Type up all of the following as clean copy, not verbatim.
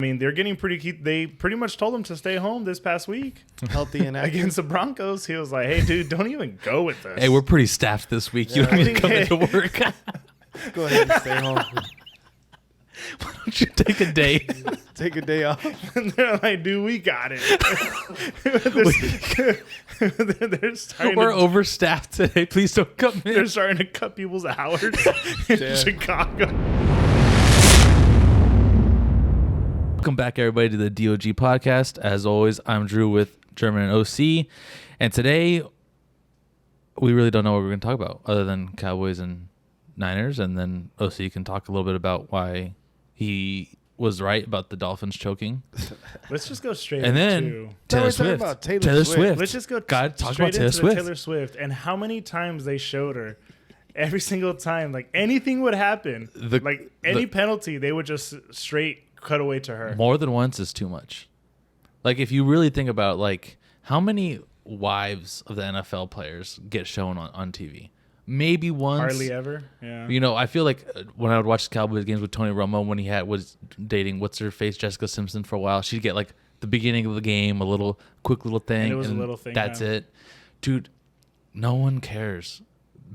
I mean, they're getting pretty. They pretty much told him to stay home this past week, healthy and active. against the Broncos. He was like, "Hey, dude, don't even go with us." Hey, we're pretty staffed this week. You don't need to come into work. Go ahead and stay home. Why don't you take a day? Take a day off. And they're like, "Dude, we got it." they're starting We're overstaffed today. Please don't come in. They're starting to cut people's hours in Chicago. Welcome back, everybody, to the D.O.G podcast. As always, I'm Drew with German and OC. And today, we really don't know what we're going to talk about other than Cowboys and Niners. And then OC can talk a little bit about why he was right about the Dolphins choking. Let's just go straight And then into Taylor Swift. About Taylor Swift. Let's just go God, talk straight about Taylor into Swift. Taylor Swift and how many times they showed her. Every single time, like anything would happen, like any penalty, they would just straight cut away to her. More than once is too much. Like, if you really think about, like, how many wives of the NFL players get shown on TV? Maybe once. Hardly ever. Yeah. You know, I feel like when I would watch the Cowboys games with Tony Romo, when he was dating what's her face, Jessica Simpson, for a while, she'd get like the beginning of the game, a quick little thing, and it was a little thing. That's it, dude. No one cares.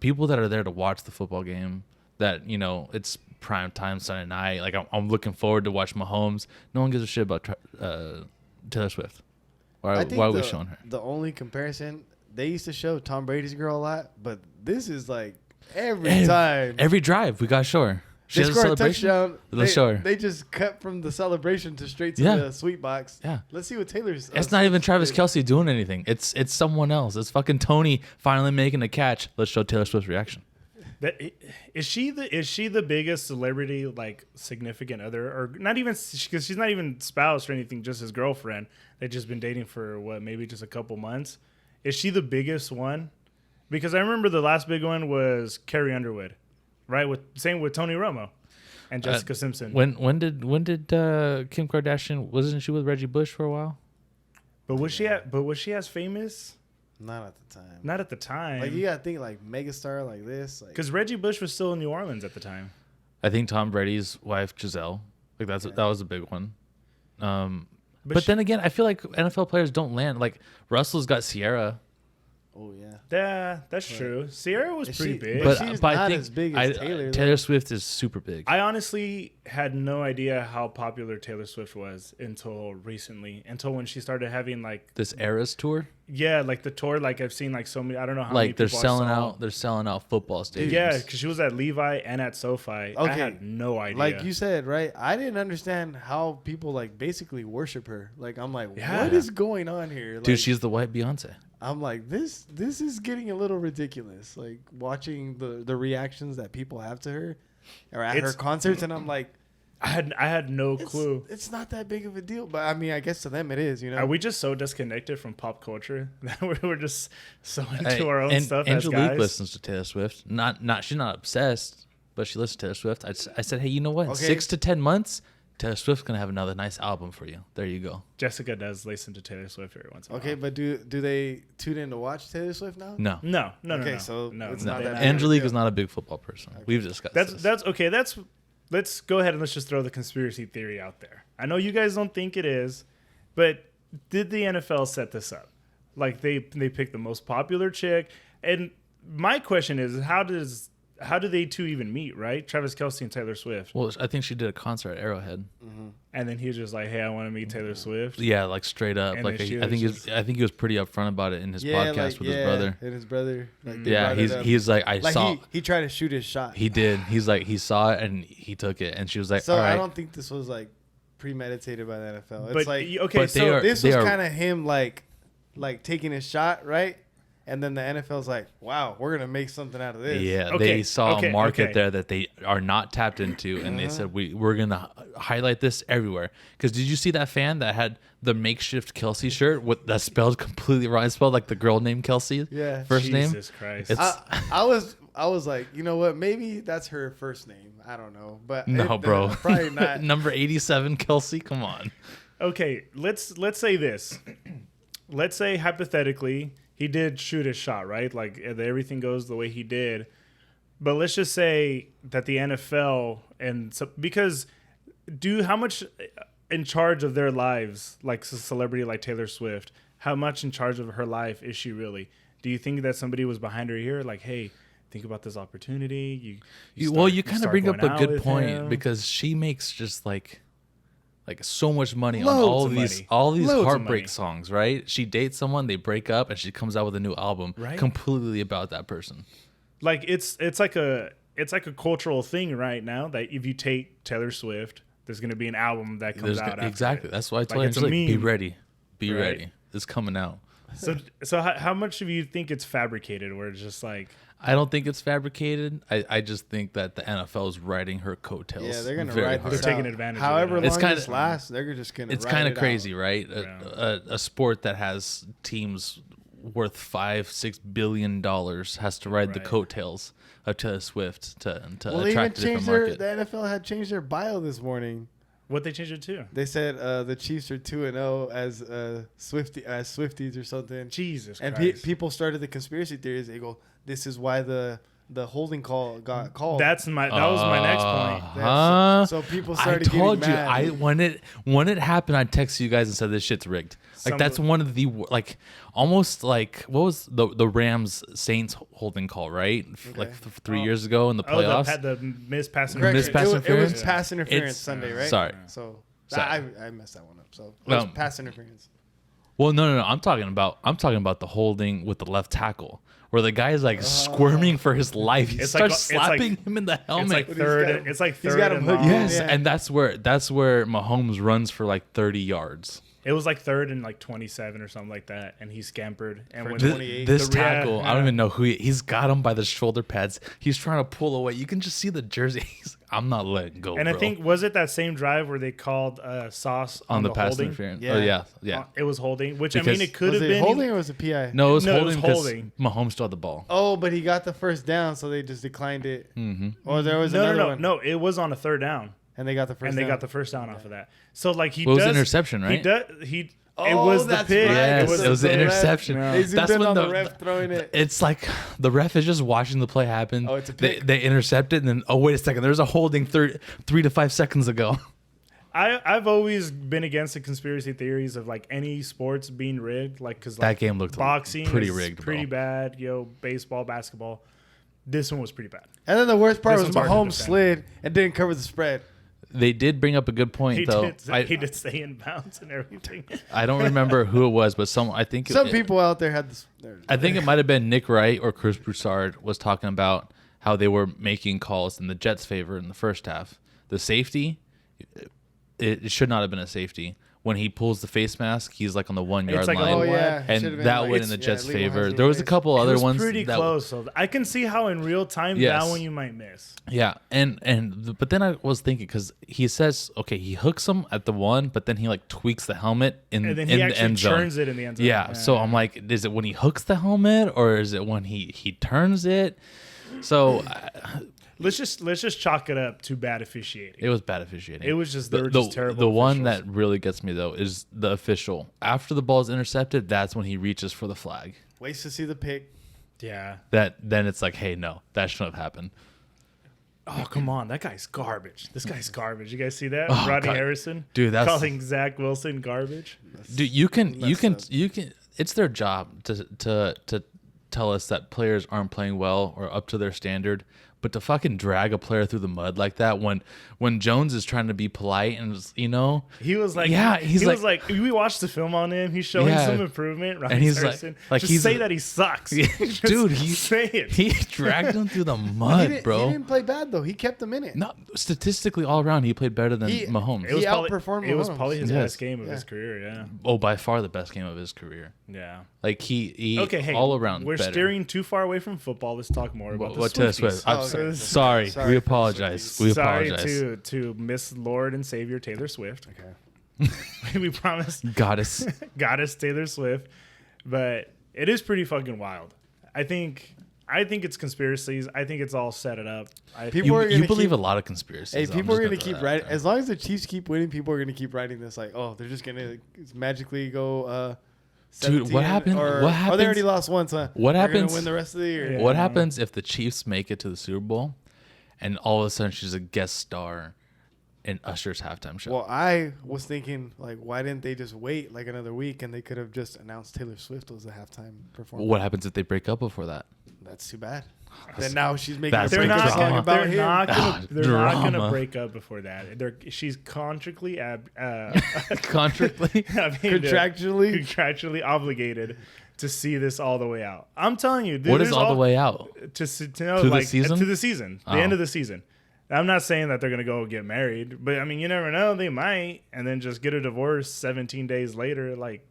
People that are there to watch the football game, that, you know, it's prime time Sunday night. Like, I'm looking forward to watch Mahomes. No one gives a shit about Taylor Swift. Why are we showing her? The only comparison, they used to show Tom Brady's girl a lot, but this is like every time. Every drive, we got to show her. She They has a score a celebration. touchdown. Let's show her. They just cut from the celebration to straight to the sweet box. Yeah. Let's see what Taylor's. It's not even Travis Kelce doing anything. It's someone else. It's fucking Tony finally making a catch. Let's show Taylor Swift's reaction. Is she the biggest celebrity, like, significant other, or not even, because she's not even spouse or anything, just his girlfriend? They've just been dating for maybe just a couple months. Is she the biggest one? Because I remember the last big one was Carrie Underwood, right? Same with Tony Romo and Jessica Simpson. When did Kim Kardashian, wasn't she with Reggie Bush for a while? But was she as famous? Not at the time. Not at the time. Like, you gotta think like megastar like this. Because Reggie Bush was still in New Orleans at the time. I think Tom Brady's wife Giselle, like that was a big one. But then again, I feel like NFL players don't land. Like, Russell's got Sierra. Oh yeah. Yeah, that's true. Sierra was pretty big. But she's not I think as big as Taylor. Taylor Swift is super big. I honestly had no idea how popular Taylor Swift was until recently. Until when she started having, like, This Eras tour, like the tour. Like, I've seen, like, so many. I don't know how many like they're people selling out football stadiums. Yeah, because she was at Levi and at SoFi. Okay. I had no idea. Like you said, right? I didn't understand how people like basically worship her. Like, I'm like, Yeah. what is going on here? Dude, Like, she's the white Beyonce. I'm like, this is getting a little ridiculous. Like, watching the reactions that people have to her or at her concerts, and I'm like, I had no clue. It's not that big of a deal, but I mean, I guess to them it is. You know, Are we just so disconnected from pop culture that we're just so into our own stuff as Angelique guys? listens to Taylor Swift. She's not obsessed, but she listens to Taylor Swift. I said, hey, you know what? In 6 to 10 months, Taylor Swift's gonna have another nice album for you. There you go. Jessica does listen to Taylor Swift every once in a while. Okay, but do they tune in to watch Taylor Swift now? No. No. Okay, so it's not that big. Angelique is not a big football person. Okay. We've discussed this. That's okay. Let's go ahead and let's just throw the conspiracy theory out there. I know you guys don't think it is, but did the NFL set this up? Like, they picked the most popular chick, and my question is, how do they two even meet? Right, Travis Kelce and Taylor Swift. Well, I think she did a concert at Arrowhead. Mm-hmm. And then he was just like, "Hey, I want to meet Taylor Swift." Yeah, like straight up. And Like, then she I think was he was pretty upfront about it in his podcast with his brother. And his brother. Like, they Yeah, brought it up. he's like, I like saw. he tried to shoot his shot. He did. He's like, he saw it and he took it, and she was like, So all right. I don't think this was like premeditated by the NFL. It's But like, okay, but so this was kind of him like taking his shot, right? And then the NFL's like, wow, we're gonna make something out of this. Yeah, Okay, they saw okay, a market okay. there that they are not tapped into, and they said we're gonna highlight this everywhere. Because did you see that fan that had the makeshift Kelsey shirt with that spelled completely wrong? It spelled like the girl named Kelsey. Yeah. First name. Jesus Christ. It's- I was like, you know what? Maybe that's her first name. I don't know, but No, bro. probably not. Number 87, Kelsey. Come on. Okay, let's say this. Let's say hypothetically he did shoot his shot, right? Like, everything goes the way he did. But let's just say that the NFL because how much in charge of their lives, like a celebrity like Taylor Swift, how much in charge of her life is she really? Do you think that somebody was behind her ear, like, hey, think about this opportunity? You kind of start bring up going a out good with point him. because she makes just like so much money on Loads all of these money. all these Loads of heartbreak money. songs, right? She dates someone, they break up, and she comes out with a new album Right. completely about that person. Like it's like a cultural thing right now that if you take Taylor Swift, there's going to be an album that comes out after exactly. it. That's why I told Like, her, it's a she's like, be meme. ready, be Right. ready. It's coming out. So how much of you think it's fabricated? Where it's just like, I don't think it's fabricated. I just think that the NFL is riding her coattails. Yeah, they're gonna very ride hard. this They're taking out. advantage of However it. long It's kinda- this lasts, they're just gonna. It's ride kind it of out. crazy, right? Yeah. A sport that has teams worth $5-6 billion has to ride the Right. coattails of Taylor Swift to Well, they even attract a different changed their. market. The NFL had changed their bio this morning. what they changed it to? They said the Chiefs are 2-0 as Swifties or something. Jesus And Christ. people started the conspiracy theories. They go, "This is why the holding call got called." that was my next point. Huh? So people I started told getting you. mad. When it happened, I texted you guys and said this shit's rigged. Like that's one of the like almost like what was the Rams Saints holding call, right? Like 3 years ago in the playoffs. The missed pass Correct. Missed pass It was interference? pass interference It's- Sunday, right? Sorry. So Sorry. I messed that one up. So it was Um, pass interference. Well, no. I'm talking about the holding with the left tackle, where the guy is like squirming for his life. He It's like- starts it's like- slapping him in the It's helmet. like third. It's like he's third got him and hooked long. in. Yes, Yeah. and that's where Mahomes runs for like 30 yards. It was like third and like 27 or something like that, and he scampered. And when Th- This, 28. this The- yeah, tackle, I yeah. don't even know who he's got him by the shoulder pads. He's trying to pull away. You can just see the jersey. He's like, I'm not letting go. and I bro." think was it that same drive where they called Sauce on the pass holding? interference. Yeah. Oh yeah. It was holding, which Because- I mean, it could Was have it been holding or was it PI? No, it was No, it holding was because holding. Mahomes still had the ball. Oh, but he got the first down, so they just declined it. Mm-hmm. Or there was another one, No. It was on a third down, and they got the first. and they down. got the first down off of that. So like he Well, it was does an interception, right? He does. It Oh, was the that's pick. right. Yes, it was the the interception. Yeah. They zoomed That's in when on the the- ref throwing it. It's like the ref is just watching the play happen. Oh, it's a pick. They intercept it, and then wait a second, there's a holding 3 to 5 seconds ago. I've always been against the conspiracy theories of like any sports being rigged, like because That game looked boxing pretty is rigged, pretty bro. bad. Baseball, basketball. This one was pretty bad. And then the worst part This was one's hard to Mahomes defend. slid and didn't cover the spread. They did bring up a good point He though. he did stay in bounds and everything. I don't remember who it was, but I think Some people out there had this. I think it might have been Nick Wright or Chris Broussard was talking about how they were making calls in the Jets' favor in the first half. The safety, it should not have been a safety. When he pulls the face mask, he's like on the 1 yard It's like a line. Oh What? yeah, it should've And been that like- went in the yeah, Jets' legal favor. hands There was a face. couple It other was ones pretty that close. So I can see how in real time Yes. that one you might miss. Yeah, but then I was thinking because he says okay, he hooks him at the 1, but then he like tweaks the helmet in And then in he the actually end zone. turns it in the end zone. Yeah, so I'm like, is it when he hooks the helmet or is it when he turns it? So let's just chalk it up to bad officiating. it was bad officiating. It was just they were just terrible. The one officials. that really gets me though is the official. After the ball is intercepted, that's when he reaches for the flag. Waits to see the pick. Yeah. Then it's like, hey, no, that shouldn't have happened. Oh come on, that guy's garbage. This guy's garbage. You guys see that? Oh, Rodney God. Harrison, Dude, that's calling Zach Wilson garbage. Dude, you can. Messed up. It's their job to tell us that players aren't playing well or up to their standard, but to fucking drag a player through the mud like that when Jones is trying to be polite and He was like, Yeah, he was like- like, we watched the film on him. He's showing Yeah. some improvement. Rodney And he's like- Harrison. like just he's say a- that he sucks. Just dude, say it. he dragged him through the He mud, didn't, bro. he didn't play bad though. He kept them in it. No, statistically all around he played better than He- Mahomes. It was He probably, outperformed It was Mahomes. probably his Yes. best game of Yeah. his career. Yeah, Oh, by far the best game of his career. yeah. Like he Okay, hey, all around. We're better. steering too far away from football. Let's talk more about What the Taylor Swifties. Swift? I'm Oh, okay. sorry. Sorry We for apologize. Swifties. We Sorry apologize. to Miss Lord and Savior Taylor Swift. Okay. We promised Goddess. goddess Taylor Swift, but it is pretty fucking wild. I think it's conspiracies. I think it's all set it up. People You, are gonna believe keep- a lot of conspiracies. Hey, I'm people just are gonna throw keep that out writing. there. As long as the Chiefs keep winning, people are gonna keep writing this. Like, oh, they're just gonna magically go. Dude, what 17 happened? Or, What Oh, they happens? already lost once, huh? What They're happens- Gonna win the rest of the year. Yeah. What happens if the Chiefs make it to the Super Bowl and all of a sudden she's a guest star in Usher's halftime show. Well, I was thinking, like, why didn't they just wait like another week and they could have just announced Taylor Swift was the halftime performer? What happens if they break up before that? That's too bad. Then now she's making a That's They're breakup breakup not, song drama. about they're him. not gonna, they're not gonna Drama. break up before that. She's contractually Contractually? I mean, contractually obligated to see this all the way out. I'm telling you, dude, What is there's all the way out? to know, To the like season? to the season, the Oh. end of the season. I'm not saying that they're gonna go get married, but I mean, you never know. They might, and then just get a divorce 17 days later, like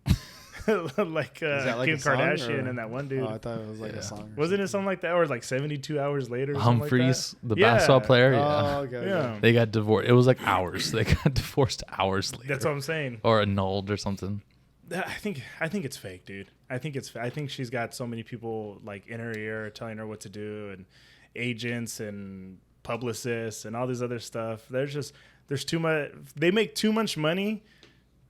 like Is that like Kim a song, Kardashian or- and that one dude. Oh, I thought it was like Yeah. a song. Wasn't it something like that, or like 72 hours later? Or something Humphreys, like the that? Yeah. basketball player. Oh, Yeah. okay. Yeah, They got divorced. It was like hours. They got divorced hours later. that's what I'm saying. Or annulled or something. I think it's fake, dude. I think she's got so many people like in her ear telling her what to do, and agents and publicists and all this other stuff. There's too much. They make too much money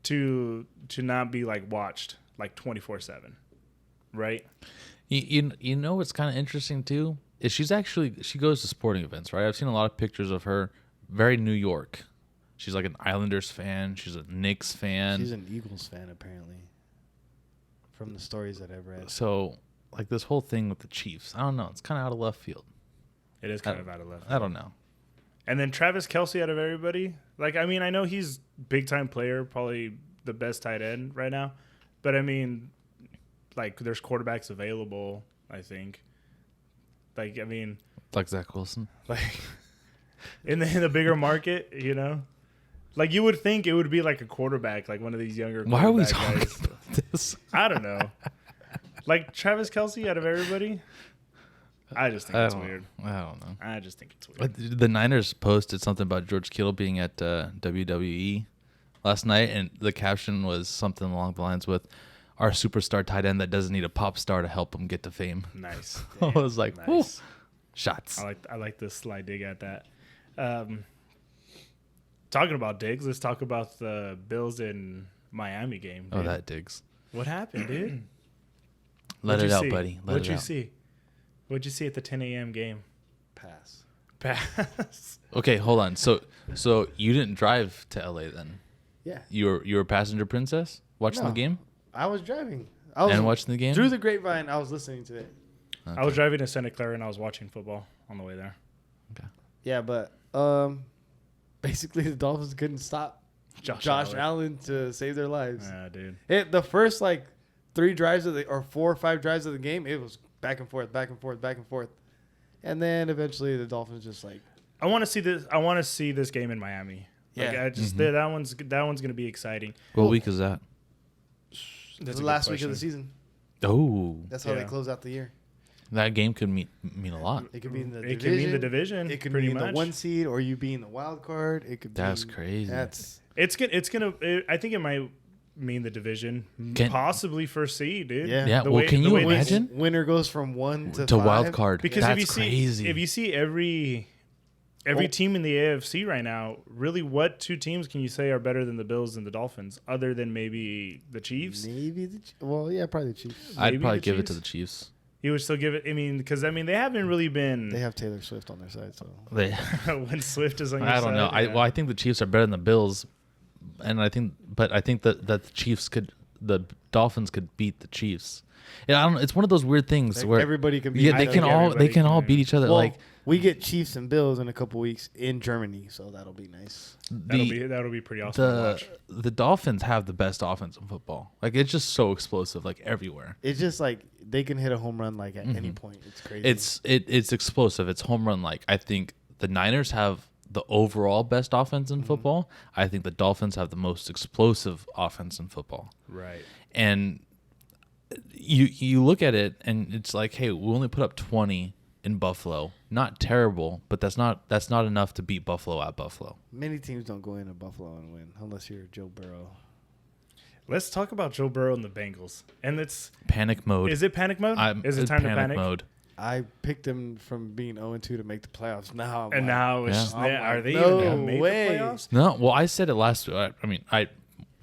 to not be like watched like 24/7, right? You know what's kind of interesting too is she goes to sporting events, right? I've seen a lot of pictures of her, very New York. She's like an Islanders fan. She's a Knicks fan. She's an Eagles fan, apparently, from the stories that I've read. So like this whole thing with the Chiefs, I don't know. It's kind of out of left field. It is kind of out of left. I don't know. And then Travis Kelce out of everybody. Like, I mean, I know he's big time player, probably the best tight end right now. But I mean, like, there's quarterbacks available, I think. Like, I mean, Like Zach Wilson. like in the bigger market, you know? Like, you would think it would be like a quarterback, like one of these younger Why are we quarterback talking guys. about this? I don't know. Like Travis Kelce out of everybody? I just think it's weird. I don't know. I just think it's weird. But the Niners posted something about George Kittle being at WWE last night, and the caption was something along the lines with, "Our superstar tight end that doesn't need a pop star to help him get to fame." Nice. I was like, Nice. "Woo, shots." I like this sly dig at that. Talking about digs, let's talk about the Bills in Miami game. Oh, dude. that digs. What happened, dude? Let What'd it you out, see? buddy. Let What'd it you out. see? What'd you see at the 10 a.m. game? Pass. Pass. Okay, hold on. So you didn't drive to LA then? Yeah. You were a passenger princess watching No. the game I was driving. I was and watching the game. through the grapevine. I was listening to it. Okay. I was driving to Santa Clara and I was watching football on the way there. Yeah, but basically the Dolphins couldn't stop Josh Allen to save their lives. Yeah, dude. The first like 3 drives or 4 or 5 drives of the game, it was back and forth, back and forth, back and forth, and then eventually the Dolphins just like. I want to see this. I want to see this game in Miami. Like, Yeah. I just that one's gonna be exciting. What week is that? That's a The good last week of question. the season. Oh, That's how they Yeah. close out the year. that game could mean a lot. It could be in the It division. could mean the division. It could pretty be in much. the 1 seed, or you be in the wild card. It could. That's be, crazy. That's It's gonna. I think it might mean the division, Can- possibly first seed, dude. Yeah. Yeah. The Well, way- can the you way they- imagine winner goes from 1 to to 5. wild card? Because That's if you crazy. see if you see every team in the AFC right now, really, what 2 teams can you say are better than the Bills and the Dolphins, other than maybe the Chiefs? Maybe yeah, probably the Chiefs. I'd maybe probably the give it to Chiefs? the Chiefs. You would still give it. I mean, because they haven't really been They have Taylor Swift on their side, so They, when Swift is on your I don't know. side, yeah. I think the Chiefs are better than the Bills, and I think that the Dolphins could beat the Chiefs. And I don't. It's one of those weird things Like, where everybody can beat. yeah, I they think can all everybody can. beat each other. Well, like we get Chiefs and Bills in a couple weeks in Germany, so that'll be nice. that'll be pretty awesome to watch. the Dolphins have the best offense in football. Like it's just so explosive, like everywhere. It's just like they can hit a home run like at any point. It's crazy. It's explosive. It's home run like. I think the Niners have the overall best offense in football. I think the Dolphins have the most explosive offense in football. Right. And you look at it and it's like, hey, we only put up 20 in Buffalo. Not terrible, but that's not enough to beat Buffalo at Buffalo. Many teams don't go into Buffalo and win unless you're Joe Burrow. Let's talk about Joe Burrow and the Bengals. And it's Panic mode. is it panic mode? Is it it's time to panic? mode? I picked them from being 0-2 to make the playoffs. Now, And now it's Yeah. are they No even gonna make way. the playoffs? No, well, I said it last. I mean,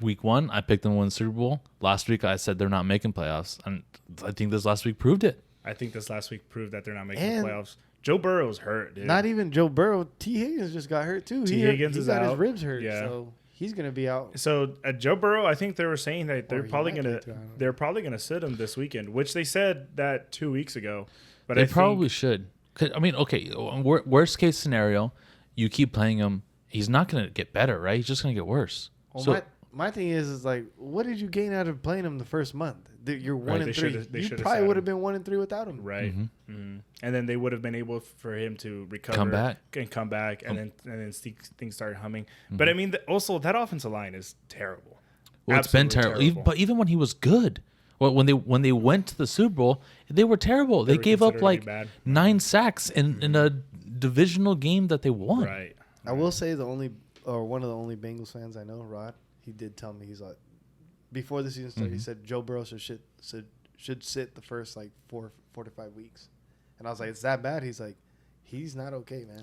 week 1 I picked them to win the Super Bowl. Last week I said they're not making playoffs, and I think this last week proved it. I think this last week proved that they're not making And the playoffs. Joe Burrow's hurt, dude. Not even Joe Burrow. T. Higgins just got hurt too. T. Higgins he is got out. his ribs hurt. Yeah. So he's gonna be out. So Joe Burrow, I think they were saying that Or he might be too, I don't know. they're probably gonna sit him this weekend, which they said that 2 weeks ago. But They I probably think, should. 'Cause, I mean, okay, worst case scenario, you keep playing him. He's not going to get better, right? He's just going to get worse. Well, So my thing is like, what did you gain out of playing him the first month? You're Right, 1 they and 3. should've- they You should've probably sat would have him. been 1 and 3 without him. right, and then they would have been able for him to recover, Come back. and then things started humming. But I mean, also that offensive line is terrible. well, it's been Absolutely terrible. But even when he was good, well, when they went to the Super Bowl, they were terrible. They were gave up considered like bad. 9 sacks in a divisional game that they won. Right. I will say one of the only Bengals fans I know, Rod, he did tell me, he's like, before the season started, he said Joe Burrow should sit the first like 4 to 5 weeks. And I was like, it's that bad? He's like, he's not okay, man.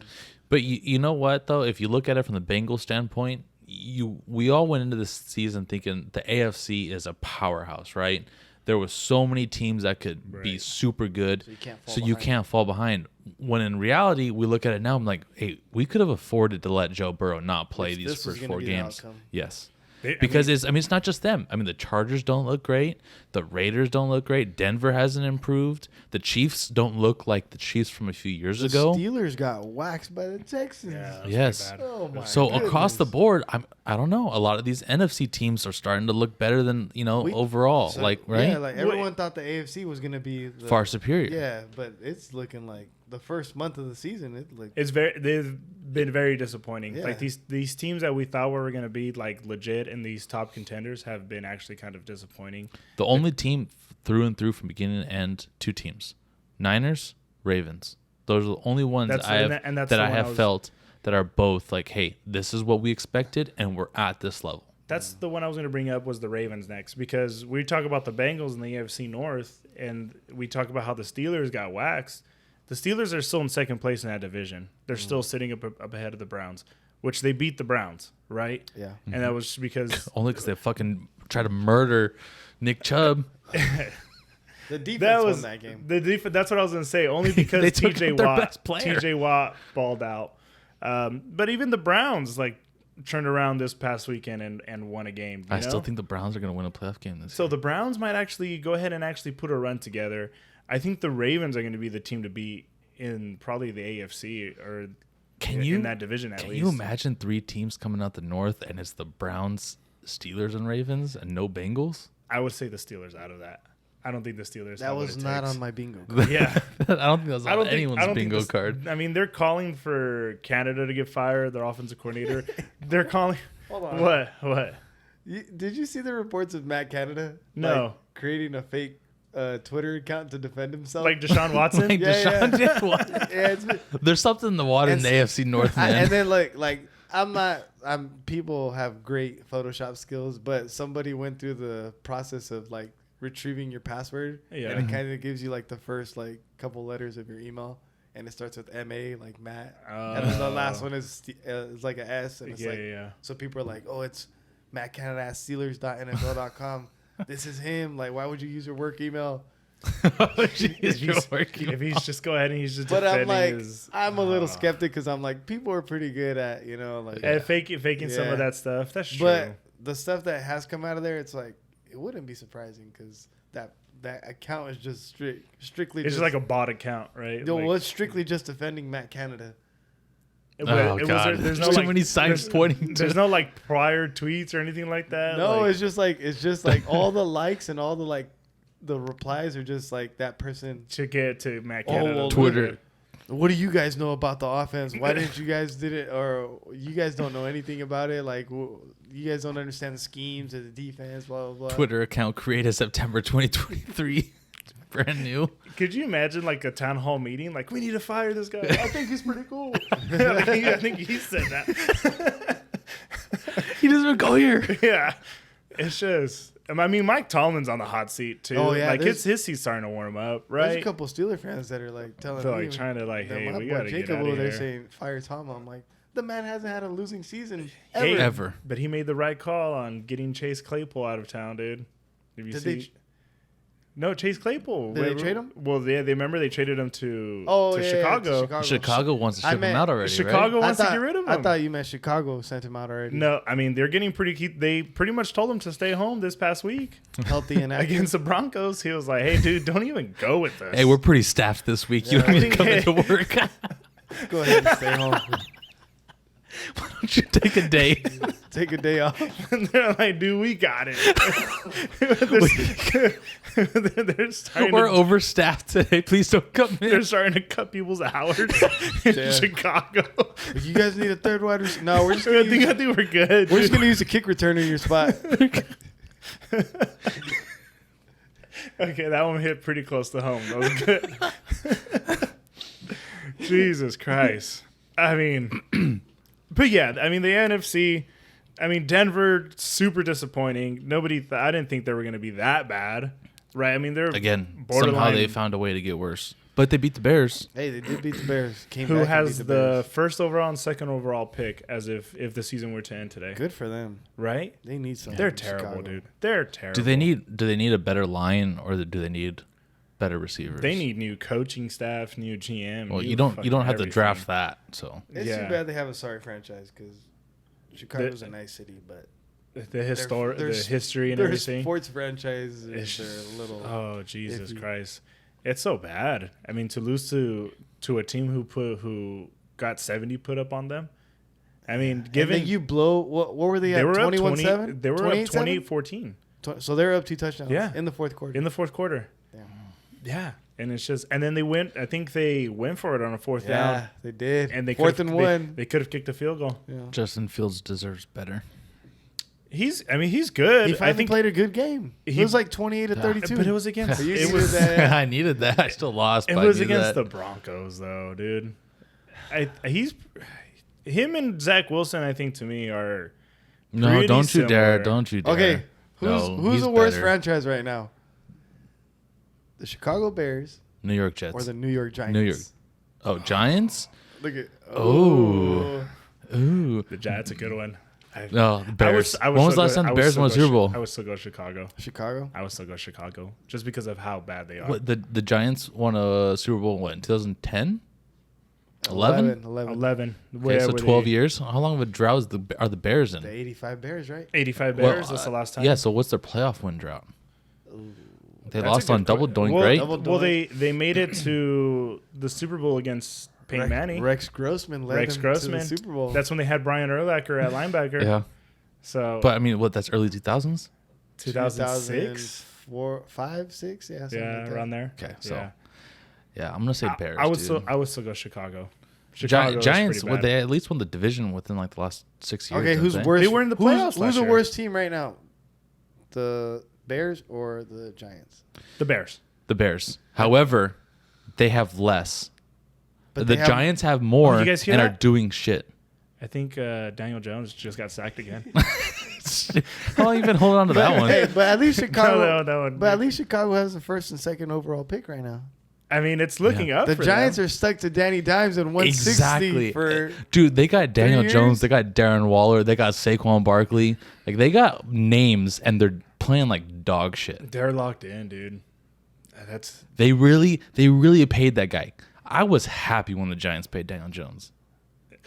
But you know what though? If you look at it from the Bengals standpoint, we all went into this season thinking the AFC is a powerhouse, right? There was so many teams that could be Right. super good, So you can't fall behind. fall behind. When in reality, we look at it now, I'm like, hey, we could have afforded to let Joe Burrow not play If these this was first gonna 4 be the games. outcome. Yes. I Because mean, it's not just them. I mean, the Chargers don't look great. The Raiders don't look great. Denver hasn't improved. The Chiefs don't look like the Chiefs from a few years The ago. Steelers got waxed by the Texans. yeah, that's Yes. pretty bad. Oh my So across the goodness. board, I don't know. A lot of these NFC teams are starting to look better than overall. So, right? Yeah, like everyone thought the AFC was gonna be Far superior. Yeah, but it's looking like the first month of the season. They've been very disappointing. Yeah. Like these teams that we thought were going to be like legit and these top contenders have been actually kind of disappointing. The only team through and through from beginning to end, 2 teams: Niners, Ravens. Those are the only ones That's- I have and that's that the I one I have was- felt that are both like, hey, this is what we expected, and we're at this level. That's the one I was going to bring up was the Ravens next because we talk about the Bengals in the AFC North and we talk about how the Steelers got waxed. The Steelers are still in second place in that division. They're still sitting up ahead of the Browns, which they beat the Browns, right? Yeah. And that was because Only because they fucking try to murder Nick Chubb. The defense that was won that game. the defense. That's what I was going to say. Only because They took TJ out their Watt, best player. TJ Watt balled out. But even the Browns like turned around this past weekend and won a game. I still think the Browns are going to win a playoff game this So year. the Browns might actually go ahead and actually put a run together. I think the Ravens are going to be the team to beat in probably the AFC or in that division at Can least. you imagine 3 teams coming out the North and it's the Browns, Steelers, and Ravens and no Bengals? I would say the Steelers out of that. I don't think the Steelers. That have what was it not takes. on my bingo card. Yeah, I don't think that's I on don't think anyone's I don't think bingo this- card. I mean, they're calling for Canada to get fired. Their offensive coordinator. They're calling. Hold on. What? Did you see the reports of Matt Canada? No. Like, creating a fake Twitter account to defend himself. Like Deshaun Watson? Like Yeah, Deshaun yeah. did what? Yeah, it's been- There's something in the water in the AFC North, man. and then like people have great Photoshop skills, but somebody went through the process of like retrieving your password, Yeah. and it kind of gives you like the first like couple letters of your email, and it starts with MA like Matt, and then the last one is like an S, and it's Yeah, like yeah. so people are like, oh, it's Matt Canada at Steelers.nfl.com. This is him. Like, why would you use your work email? If he's just go ahead and he's just But I'm defending like, his, I'm a little skeptic because I'm like, people are pretty good at like. and faking some Yeah. of that stuff. That's true. But the stuff that has come out of there, it's like it wouldn't be surprising because that account is just strictly. It's just like a bot account, right? No, Like, well, it's strictly just defending Matt Canada. Oh, God. There's Too many signs there's- pointing to- There's no like prior tweets or anything like that. No, like, it's just like all the likes and all the like the replies are just like that person. to get to Matt Oh, Canada. well, Twitter. What do you guys know about the offense? Why didn't you guys did it? Or you guys don't know anything about it? Like you guys don't understand the schemes of the defense. Blah blah blah. Twitter account created September 2023. Brand new. Could you imagine like a town hall meeting? Like, we need to fire this guy. I think he's pretty cool. I think he said that. He doesn't even go here. Yeah. It's just, I mean, Mike Tomlin's on the hot seat too. Oh, yeah, Like there's- his seat's starting to warm up, There's a right? couple Steeler fans that are like telling They're me, like trying to like, that hey, my we boy gotta get Jacob out over of there here. saying fire Tom. I'm like, the man hasn't had a losing season Hey, ever. Ever. But he made the right call on getting Chase Claypool out of town, dude. Did you Did see? they- No, Chase Claypool. Did they trade him? Well, they remember they traded him to to Chicago. Chicago wants to ship him out already, Chicago right? wants to get rid of him. I thought you meant Chicago sent him out already. No, I mean they're getting pretty. They pretty much told him to stay home this past week Healthy and active. against the Broncos. He was like, "Hey, dude, don't even go with us." Hey, we're pretty staffed this week. You Yeah. want me to come into work? Go ahead and stay home. Why don't you take a day? Take a day off. And they're like, "Dude, we got it." they're starting We're to, overstaffed today. Please don't come they're in. starting to cut people's hours in Damn. Chicago. If you guys need a third wide receiver, no, we're just I gonna think use, we're good. we're just gonna use a kick returner in your spot. Okay, that one hit pretty close to home. That was good. Jesus Christ. I mean, but yeah, I mean, the NFC, I mean, Denver, super disappointing. I didn't think they were going to be that bad, right? I mean, they're Again, borderline. somehow they found a way to get worse. But they beat the Bears. Hey, they did beat the Bears. Came who back and has beat the Bears. first overall and second overall pick as if the season were to end today, Good for them. right? They need something. They're in terrible, Chicago. dude. They're terrible. Do they need a better line, or do they need better receivers? They need new coaching staff, new GM. Well, new you don't fucking have to everything. draft that. So It's Yeah. too bad they have a sorry franchise because Chicago's a nice city, but The their history and their everything. sports franchises It's are just- a little. Oh Jesus iffy. Christ! It's so bad. I mean, to lose to a team who got 70 put up on them. I mean, And given then you blow. What were they at? they were up 21-7. they were up 28-7? 20-14 So they're up 2 touchdowns. Yeah. In the fourth quarter. in the fourth quarter. Damn. Yeah, and it's just and then they went. I think they went for it on a fourth Yeah, down, they did. and they fourth could've- and one. They could have kicked a field goal. Yeah. Justin Fields deserves better. He's good. He finally I think, played a good game. he- It was like 28-32. but it was against. Are you It serious was. that- I needed that. I still lost. It but I was knew against that. the Broncos, though, dude. Him and Zach Wilson. I think to me are No, pretty don't you dare! similar. Don't you dare! Okay, No, who's he's the worst better. franchise right now? The Chicago Bears New York Jets. or the New York Giants? New York. Oh, Giants. Look at Oh. Ooh. the Giants. A good one. No, the Bears. I When was still the last go- time I the would Bears still won a go Super Bowl? I would still go Chicago. Chicago. I would still go Chicago just because of how bad they are. What, the Giants won a Super Bowl in 2010? 11? 11. Okay, so 12 years. How long of a drought are the Bears in? The 85 Bears, right? 85 Well, Bears. That's the last time. Yeah. So what's their playoff win drought? They That's a lost good on double point. doink, well, right? double- Well, they made it to the Super Bowl against Peyton Manning. Rex Grossman led Rex them Grossman. to the Super Bowl. That's when they had Brian Urlacher at linebacker. Yeah. So But I mean, what? That's early 2000s. 2006. 2004, 5, 6, yeah, something Yeah, like that. around there. Okay, so Yeah. yeah, I'm gonna say Bears. I would dude. still go Chicago. Gi- Chicago is Giants. pretty Would bad. they at least won the division within like the last 6 years? Okay, didn't who's they? worse? They were in the playoffs Who's last the year. worst team right now? The Bears or the Giants? The Bears. The Bears. However, they have less. But The they have- Giants have more Oh, you and guys hear are that? doing shit. I think Daniel Jones just got sacked again. How long you been holding on to that one? Hey, but at least Chicago. No, that one. But at least Chicago has the first and second overall pick right now. I mean, it's looking up. The for Giants them. are stuck to Danny Dimes and 160 Exactly. for. Dude, they got Daniel years? Jones, they got Darren Waller, they got Saquon Barkley. Like they got names and they're playing like dog shit. They're locked in, dude. That's They really paid that guy. I was happy when the Giants paid Daniel Jones.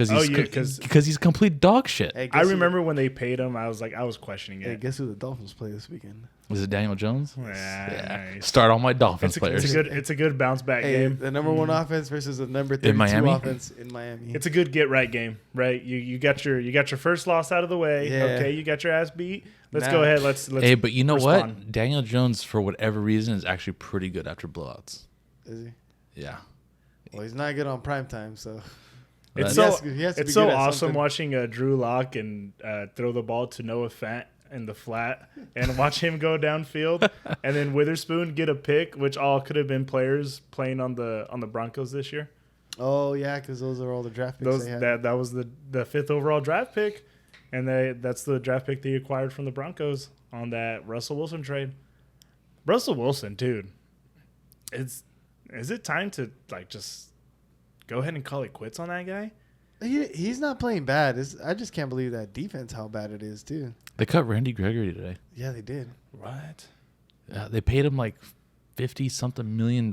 Oh, Because yeah, because he's complete dog shit. Hey, I guess remember when they paid him. I was questioning Hey, it. guess who the Dolphins play this weekend? Was it Daniel Jones? Yeah, nice. Start all my Dolphins It's players. a good bounce back Hey, game. the number one offense versus the number 32 Miami? offense in Miami. It's a good get right game, right? You got your first loss out of the way. Yeah. Okay, you got your ass beat. Let's Now- go ahead. Let's Hey, but you know respond. what? Daniel Jones, for whatever reason, is actually pretty good after blowouts. Is he? Yeah. Well, he's not good on prime time, so It's He so has to- he has to it's be so good at awesome something. watching Drew Lock and throw the ball to Noah Fant in the flat and watch him go downfield, and then Witherspoon get a pick, which all could have been players playing on the Broncos this year. Oh yeah, because those are all the draft picks Those they had. that was the 5th overall draft pick, and that's the draft pick they acquired from the Broncos on that Russell Wilson trade. Russell Wilson, dude, is it time to just go ahead and call it quits on that guy? He's not playing bad. I just can't believe that defense, how bad it is, too. They cut Randy Gregory today. Yeah, they did. What? They paid him like $50-something million.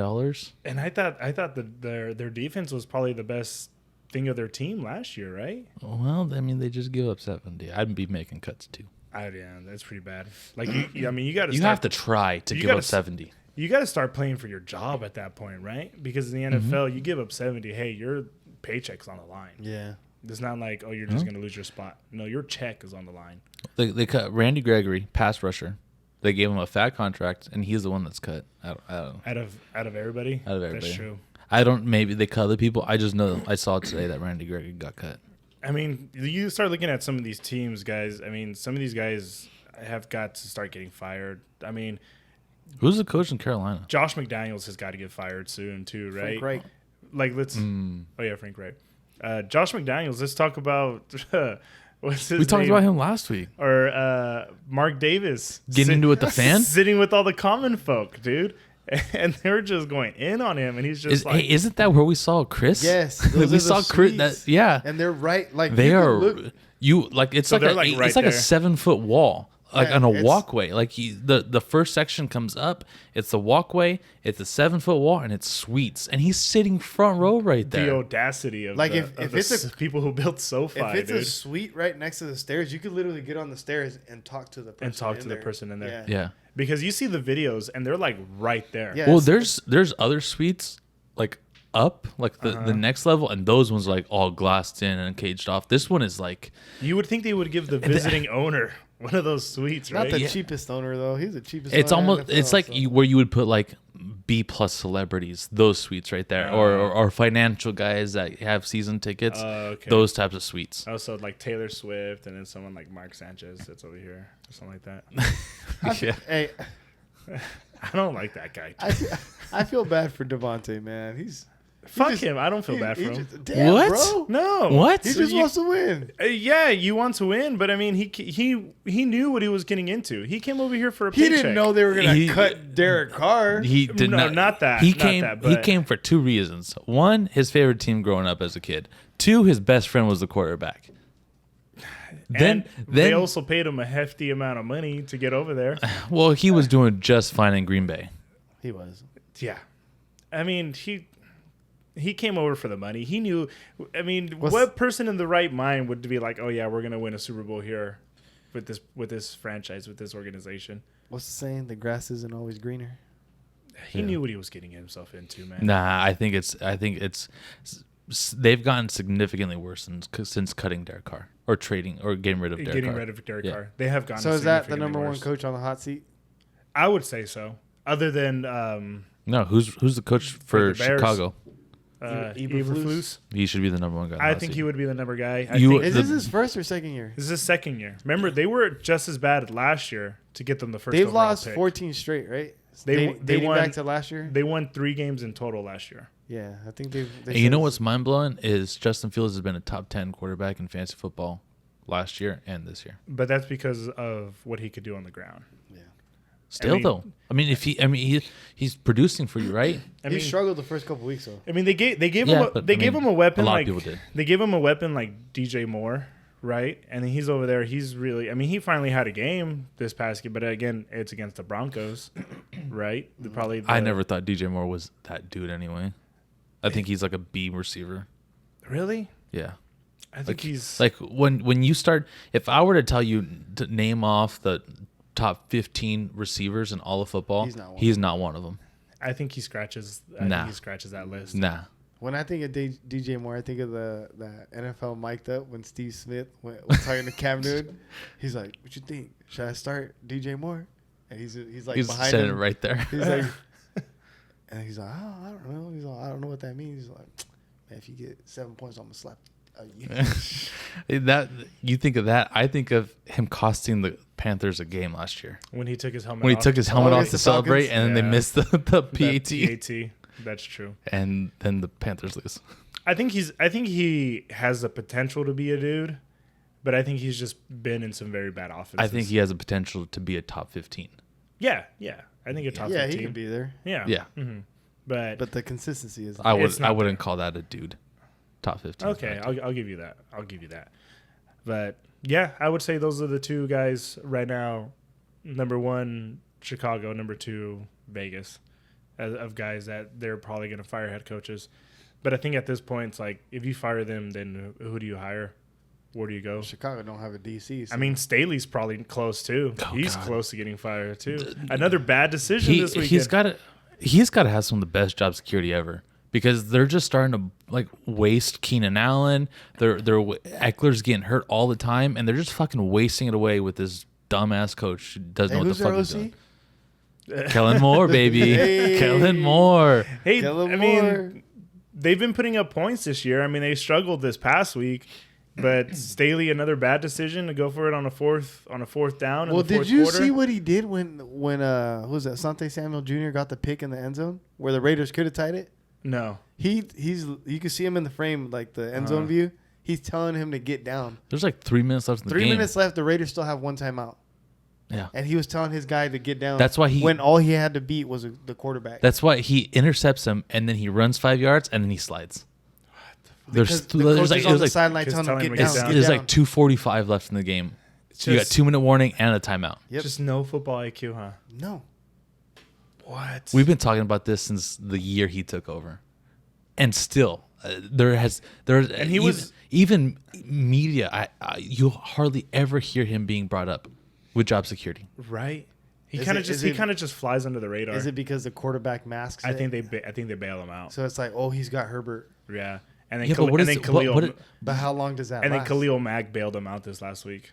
And I thought that their defense was probably the best thing of their team last year, right? Well, I mean, they just give up 70. I'd be making cuts too. Yeah, that's pretty bad. Like I mean, you got to. You have to try to give up 70. You got to start playing for your job at that point, right? Because in the NFL, you give up 70. Hey, your paycheck's on the line. Yeah. It's not like, oh, you're just going to lose your spot. No, your check is on the line. They cut Randy Gregory, pass rusher. They gave him a fat contract, and he's the one that's cut. I don't know. Out of everybody? Out of everybody. That's true. Maybe they cut other people. I just know I saw today that Randy Gregory got cut. I mean, you start looking at some of these teams, guys. I mean, some of these guys have got to start getting fired. I mean, who's the coach in Carolina? Josh McDaniels has got to get fired soon too, right? Frank Reich. Like Oh yeah, Frank Reich. Josh McDaniels. Let's talk about what's his name? We talked about him last week. Or Mark Davis getting into it with the fans, sitting with all the common folk, dude. And they're just going in on him, and he's just like, hey, isn't that where we saw Chris? Yes, we saw Chris. That, yeah, and they're right. Like they are. It's so like right it's like there. a 7-foot wall, like Yeah, on a walkway. Like the first section comes up. It's the walkway. It's a 7-foot wall, and it's suites. And he's sitting front row right there. The audacity of like if it's people who built SoFi, if it's dude. a suite right next to the stairs, you could literally get on the stairs and talk to the person in there. Yeah. Because you see the videos and they're like right there. Yeah. Well, there's other suites like up, like the next level, and those ones like all glassed in and caged off. This one is like, You would think they would give the visiting owner one of those suites, right? Not the cheapest owner though. He's the cheapest. it's owner in almost NFL, it's like so. where you would put like B+ celebrities, those suites right there, or financial guys that have season tickets, Okay. those types of suites. Also, like Taylor Swift, and then someone like Mark Sanchez that's over here, or something like that. Yeah. Hey, I don't like that guy. I feel bad for Devontae, man. Fuck him. I don't feel bad for him. Damn, What? bro. No. What? He just wants to win. Yeah, you want to win, but I mean, he knew what he was getting into. He came over here for a He paycheck. didn't know they were gonna He- cut Derek Carr. He did No, not that. He Not came. that, He but- came for two reasons. One, his favorite team growing up as a kid. Two, his best friend was the quarterback. And they also paid him a hefty amount of money to get over there. well, he was doing just fine in Green Bay. He was. Yeah, I mean he came over for the money. He knew. I mean, what person in the right mind would be like, oh yeah, we're gonna win a Super Bowl here with this franchise, with this organization? What's the saying? The grass isn't always greener. He knew what he was getting himself into, man. Nah, I think it's they've gotten significantly worse since cutting Derek Carr or trading or getting rid of Derek Carr. Carr. They have gone. So is that the significantly number one worse. coach on the hot seat? I would say so. Other than No, who's the coach for the Bears. Chicago? Eberflus. He should be the number one guy. I think he would be the number guy. Is this his first or second year? This is his second year. Remember, they were just as bad last year to get them the first. They've overall lost pick. 14 straight, right? They Dating won back to last year. They won 3 games in total last year. Yeah, I think they've. And you know what's mind blowing is Justin Fields has been a top 10 quarterback in fantasy football last year and this year. But that's because of what he could do on the ground. Yeah. Still, he's producing for you, right? He struggled the first couple weeks though. I mean, they gave Yeah, him a weapon. a lot of like people did. They gave him a weapon like DJ Moore, right? And then he's over there. He's really. I mean, he finally had a game this past game, but again, it's against the Broncos, right? I never thought DJ Moore was that dude anyway. I think he's like a B receiver. Really. Yeah. I think he's like when you start. If I were to tell you to name off the top 15 receivers in all of football, he's not one of them. I think he scratches. Nah. Think he scratches that list. Nah. When I think of DJ Moore, I think of the NFL mic'd up when Steve Smith was talking to Cam Newton. He's like, "What you think? Should I start DJ Moore?" And he's like He's behind sitting him. right there. He's like, and he's like, "Oh, I don't know." He's like, "I don't know what that means." He's like, "Man, if you get 7 points, I'm gonna slap you." That you think of that, I think of him costing the Panthers a game last year When he took his helmet. when he off. took his helmet off against to the celebrate, Falcons? and then they Yeah. missed the That PAT, PAT. That's true. and then the Panthers lose. I think he has the potential to be a dude, but I think he's just been in some very bad offenses. I think he has a potential to be a top 15. Yeah. I think a top 15. he can be there, Yeah. Yeah, Mm-hmm. But but the consistency is. It's not wouldn't call that a dude. Top 15. okay, I'll give you that. But yeah, I would say those are the two guys right now. Number 1, Chicago. Number 2, Vegas. of guys that they're probably going to fire head coaches. But I think at this point, it's like if you fire them, then who do you hire? Where do you go? Chicago don't have a DC. So. I mean, Staley's probably close too. Oh, He's God. close to getting fired too. Another bad decision this weekend. He's got to have some of the best job security ever because they're just starting to like waste Keenan Allen. They're Eckler's getting hurt all the time, and they're just fucking wasting it away with this dumbass coach who doesn't know what the fuck he's doing. Kellen Moore, baby. Hey. Kellen Moore. Hey, Kellen I mean, they've been putting up points this year. I mean, they struggled this past week. But Staley, another bad decision to go for it on a fourth down. Well, in the fourth did you quarter. see what he did when who was that? Sante Samuel Jr. got the pick in the end zone where the Raiders could have tied it. No. You can see him in the frame, like the end zone view. He's telling him to get down. There's like 3 minutes left in the game. 3 minutes left. The Raiders still have one timeout. Yeah. And he was telling his guy to get down. That's why when all he had to beat was the quarterback. That's why he intercepts him and then he runs 5 yards and then he slides. Because the coach is on the sideline telling him to get down. There's like 2:45 left in the game. You got 2 minute warning and a timeout. Yep. Just no football IQ, huh? No. What? We've been talking about this since the year he took over, and still and he was even media. You hardly ever hear him being brought up with job security. right. He Is kind it- of just is he it- kind of just flies under the radar. Is it because the quarterback masks I it? think they bail him out. So it's like, oh, he's got Herbert. Yeah. And then Yeah, but what and is then it- what- Khalil But how long does that and then last? Khalil Mack bailed him out this last week.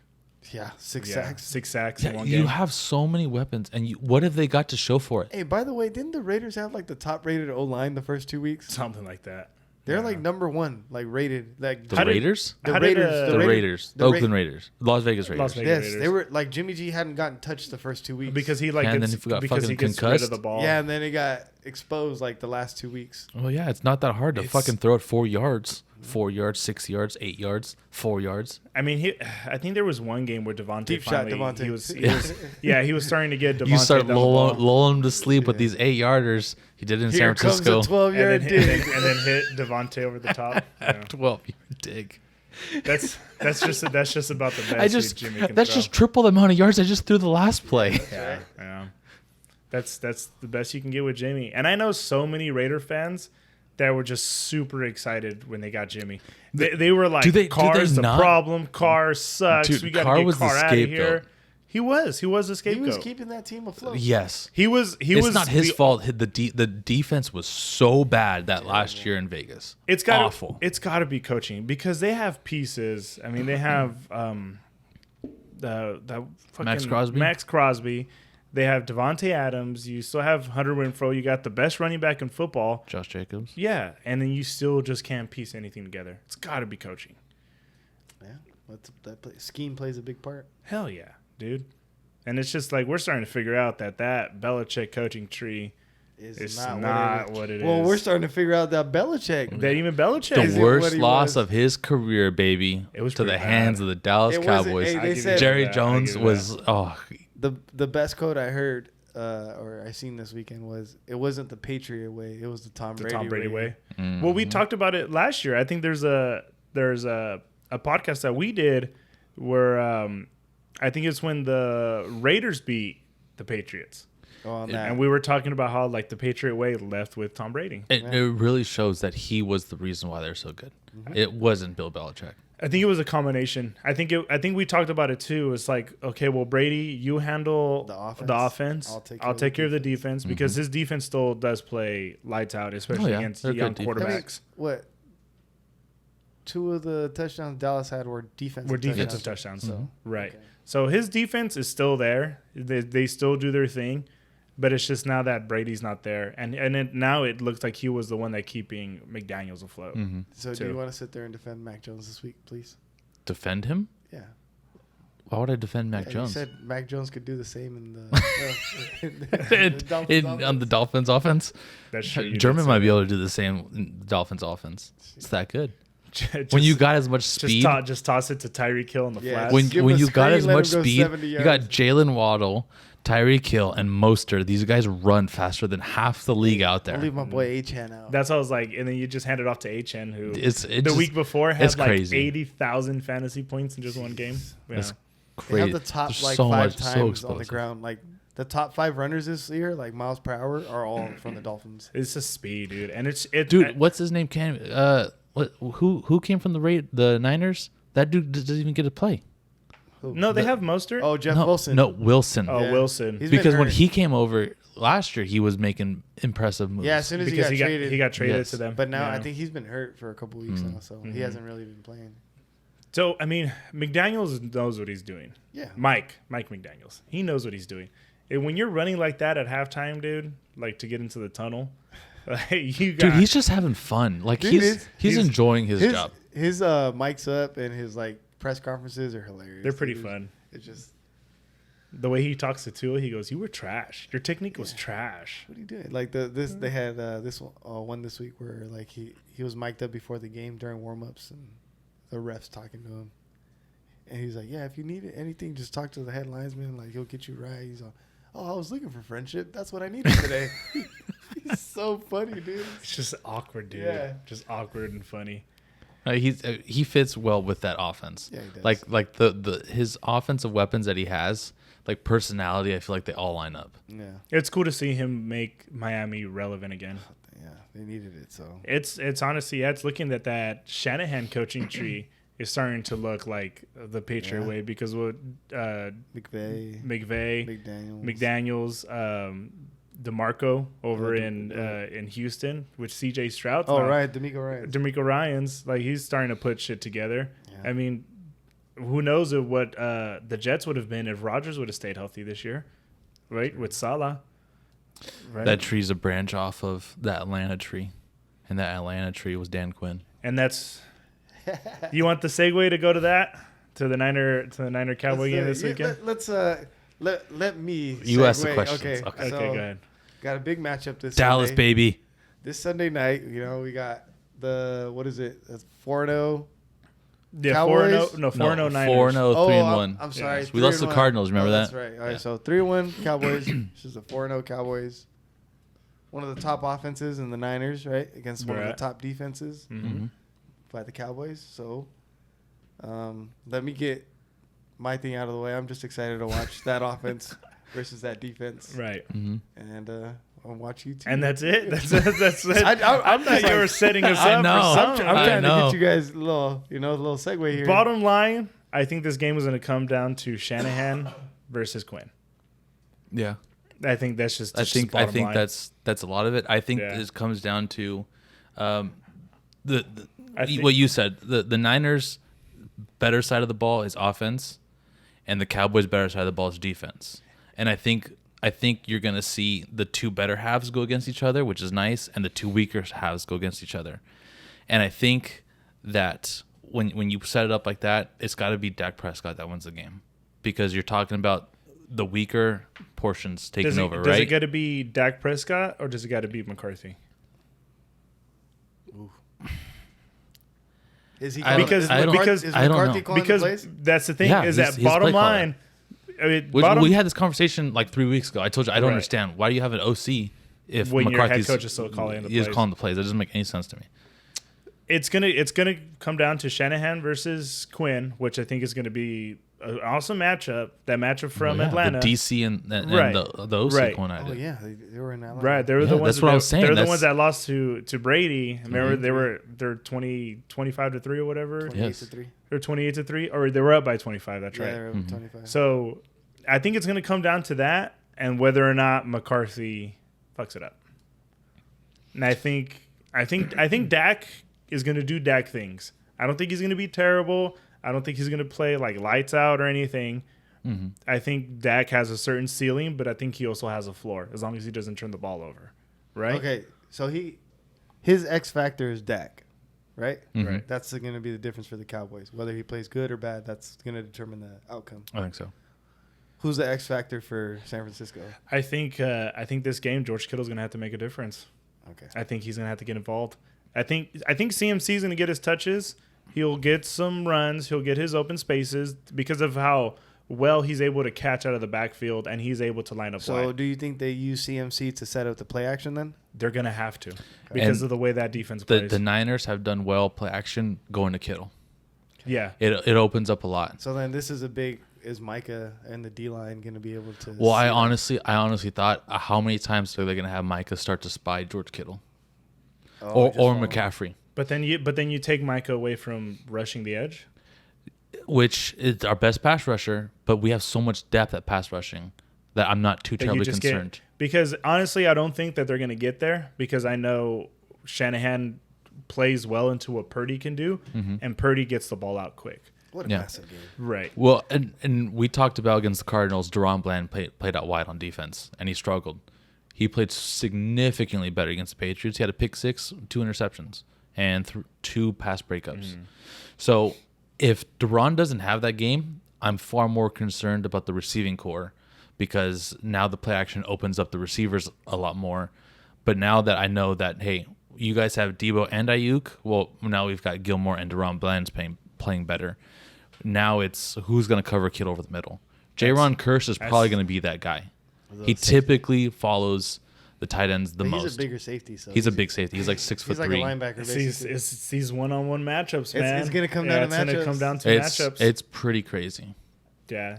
Yeah, six Yeah, sacks. 6 sacks in Yeah, one you game. have so many weapons, and what have they got to show for it? Hey, by the way, didn't the Raiders have like the top rated O line the first 2 weeks? Something like that. They're Yeah. like number one, like rated. Like The How did- Raiders, the how did, Raiders, the Raiders- Raiders, the Oakland Raiders, Las Vegas Raiders. Las Vegas. Yes, Raiders. they were like Jimmy G hadn't gotten touched the first 2 weeks Because he like And then gets, he got because fucking he gets rid concussed. of the ball. Yeah, and then he got exposed like the last 2 weeks. Well, yeah, it's not that hard to It's- fucking throw it 4 yards, 4 yards, 6 yards, 8 yards, 4 yards. I mean, I think there was one game where Devontae Deep shot, finally Devontae. he was starting to get Devontae You start down the ball. lulling him to sleep with these 8 yarders. He did it in Here San comes Francisco. a 12-yard and dig. then hit Devontae over the top. Yeah. 12 dig. That's just about the best. Jimmy can That's throw. just triple the amount of yards I just threw the last play. Yeah. That's the best you can get with Jimmy. And I know so many Raider fans that were just super excited when they got Jimmy. They were like, Do they Carr's the not? problem. Carr sucks. Dude, We got Carr to get was the Carr out of here. scapegoat. He was the He scapegoat. was keeping that team afloat. Yes. He was It's not his fault. The defense was so bad that last year in Vegas. It's got awful. It's got to be coaching because they have pieces. I mean, they have the fucking Max Crosby. They have Devontae Adams. You still have Hunter Renfrow. You got the best running back in football. Josh Jacobs. Yeah, and then you still just can't piece anything together. It's got to be coaching. Yeah, scheme plays a big part. Hell yeah, dude. And it's just like we're starting to figure out that Belichick coaching tree is not what it is. Well, we're starting to figure out that Belichick. That even Belichick. The Is it worst what he loss was? of his career, baby. It was to the pretty hands bad. of the Dallas It wasn't- Cowboys. hey, they I give said- you Jerry that. I Jones give you was The best quote I heard or I seen this weekend was it wasn't the Patriot way, it was the Tom Brady way. Mhm. Well, we talked about it last year. I think there's a podcast that we did where I think it's when the Raiders beat the Patriots. Oh, on that. And we were talking about how like the Patriot way left with Tom Brady. It really shows that he was the reason why they're so good. Mm-hmm. It wasn't Bill Belichick. I think it was a combination. I think we talked about it too. It's like, okay, well, Brady, you handle The offense. the offense. I'll take care of the defense because his defense still does play lights out, especially yeah. against They're good young defense. quarterbacks. What? 2 of the touchdowns Dallas had were defensive touchdowns. So Right. okay. So his defense is still there. They still do their thing, but it's just now that Brady's not there, and now it looks like he was the one that keeping McDaniels afloat. Mm-hmm. So do too. you want to sit there and defend Mac Jones this week, please? Defend him? Yeah. Why would I defend Mac Yeah, Jones? You said Mac Jones could do the same in the On the Dolphins offense? That's true. you German did might say be able to do the same in the Dolphins offense. It's that good. that. When you got as much just speed, just toss it to Tyreek Hill in the Yeah, flats. when give him when a you got screen, as let him much go speed, 70 you got yards. Jalen Waddle, Tyreek Hill, and Mostert. These guys run faster than half the league out I'll there. leave my boy H-Han out. That's what I was like, and then you just hand it off to HN, who It the week before had it's like crazy. 80,000 fantasy points in just one game. Yeah. It's They crazy. have the top There's like so 5 much, so times on the explosive. ground. Like the top 5 runners this year, like miles per hour, are all from the Dolphins. It's a speed, dude, and Dude, what's his name? Who came from the Niners? That dude doesn't even get to play. No, they have Mostert. Oh, Jeff no, Wilson. No, Wilson. Oh, Yeah. Wilson. He's been Because when hurt. he came over last year, he was making impressive moves. Yeah, as soon as Because he got traded. he got traded Yes. to them. But now Yeah. I think he's been hurt for a couple weeks now, so he hasn't really been playing. So I mean, McDaniels knows what he's doing. Yeah. Mike McDaniels, he knows what he's doing. And when you're running like that at halftime, dude, like to get into the tunnel, you got, Dude, he's just having fun. Like Dude, he's enjoying his job. His mics up and his like press conferences are hilarious. they're pretty dude. fun. It's just, The way he talks to Tua, he goes, "You were trash. Your technique was trash." what are you doing? Like they had this one this week where like he was mic'd up before the game during warm-ups and the refs talking to him. And he's like, "Yeah, if you need anything, just talk to the head linesman. Like he'll get you right." He's like, "Oh, I was looking for friendship. That's what I needed today." He's so funny, dude. It's just awkward, dude. Yeah. Just awkward and funny. He fits well with that offense. Yeah, he does. Like the his offensive weapons that he has, like personality, I feel like they all line up. Yeah, It's cool to see him make Miami relevant again. yeah, they needed it. So It's honestly, it's looking at that Shanahan coaching tree is starting to look like the Patriot Yeah. way because what McVay, McDaniels, DeMarco over in Houston with CJ Stroud. Oh right, D'Amico Ryans. Like he's starting to put shit together. Yeah. I mean, who knows what the Jets would have been if Rodgers would have stayed healthy this year, right? With Salah. Right. That tree's a branch off of that Atlanta tree, and that Atlanta tree was Dan Quinn. And that's you want the segue to go to that? To the Niner Cowboy game this weekend? Let me. You ask the segue. questions. Okay, Okay, so go ahead. got a big matchup this Dallas, Sunday. baby. This Sunday night, we got the what is it? 4-0. Yeah, Cowboys? 4-0. No, 4-0 Niners. 4-0, 3-1. I'm sorry. Yeah. We lost to 3-1. Cardinals, remember that? That's right. All right, Yeah. so 3-1 Cowboys. This is the 4-0 Cowboys. One of the top offenses in the Niners, right? Against one of the Right. top defenses Mm-hmm. by the Cowboys. So let me get my thing out of the way. I'm just excited to watch that offense versus that defense. Right. Mm-hmm. And I'll watch you two. And that's it. That's I thought just you were like- setting us I up know. for I'm something. trying to know. get you guys a little segue here. Bottom line, I think this game was going to come down to Shanahan versus Quinn. Yeah. I think that's just. I think bottom line. that's a lot of it. I think Yeah. this comes down to I think- what you said. The Niners' better side of the ball is offense, and the Cowboys' better side of the ball is defense. And I think you're gonna see the two better halves go against each other, which is nice, and the two weaker halves go against each other. And I think that when you set it up like that, it's got to be Dak Prescott that wins the game, because you're talking about the weaker portions taking over, Does right? it got to be Dak Prescott or does it got to be McCarthy? Is he I don't- Because- I don't- because- is I don't McCarthy know. calling the Because plays? that's the thing Yeah, is he's- that he's bottom play caller. line. We had this conversation like 3 weeks ago. I told you I don't Right. understand why do you have an OC if When your head McCarthy's coach is still calling the he is plays. calling the plays. That doesn't make any sense to me. It's gonna come down to Shanahan versus Quinn, which I think is gonna be an awesome matchup. That matchup from Well, yeah, Atlanta, the DC and Right. the OC Right. going at Oh it. yeah, they were in Atlanta. right? They were Yeah, the ones. that's what I was saying. They're the That's- ones that lost to Brady. Remember, Mhm. they're 25-3 or whatever. 28 Yes. to 3. They're 28-3, or they were up by 25. That's Yeah, right. they were Mhm. 25. So I think it's going to come down to that and whether or not McCarthy fucks it up. And I think Dak is going to do Dak things. I don't think he's going to be terrible. I don't think he's going to play like lights out or anything. Mm-hmm. I think Dak has a certain ceiling, but I think he also has a floor as long as he doesn't turn the ball over. Right? Okay, so his X factor is Dak, right? Mhm. Right. That's going to be the difference for the Cowboys. Whether he plays good or bad, that's going to determine the outcome. I think so. Who's the X factor for San Francisco? I think this game George Kittle's going to have to make a difference. Okay. I think he's going to have to get involved. I think CMC's going to get his touches. He'll get some runs. He'll get his open spaces because of how well he's able to catch out of the backfield and he's able to line up So wide. do you think they use CMC to set up the play action then? They're going to have to because And of the way that defense The plays. the Niners have done well play action going to Kittle. Yeah. It opens up a lot. So then this is a big is Micah and the D line going to be able to? Well, I see that? honestly thought, how many times are they going to have Micah start to spy George Kittle Oh, just or follow him. McCaffrey, But then you take Micah away from rushing the edge. which is our best pass rusher, but we have so much depth at pass rushing that I'm not too That you terribly just concerned. because honestly, I don't think that they're going to get there because I know Shanahan plays well into what Purdy can do, and Purdy gets the ball out quick. What a Yeah. massive game. Right. Well, and we talked about against the Cardinals, Deron Bland played out wide on defense, and he struggled. He played significantly better against the Patriots. He had a pick six, 2 interceptions, and 2 pass breakups. So if Deron doesn't have that game, I'm far more concerned about the receiving core because now the play action opens up the receivers a lot more. But now that I know that, hey, you guys have Debo and Ayuk, well, now we've got Gilmore and Deron Bland's playing better. Now it's who's going to cover Kittle over the middle. Jaron Kearse is probably going to be that guy. He typically follows the tight ends the But most. he's a bigger safety. So He's a big safety. He's like 6'3". He's like a linebacker. Basically. It's these one-on-one matchups, man. It's gonna come down to It's gonna matchups. come down to matchups. It's pretty crazy. Yeah.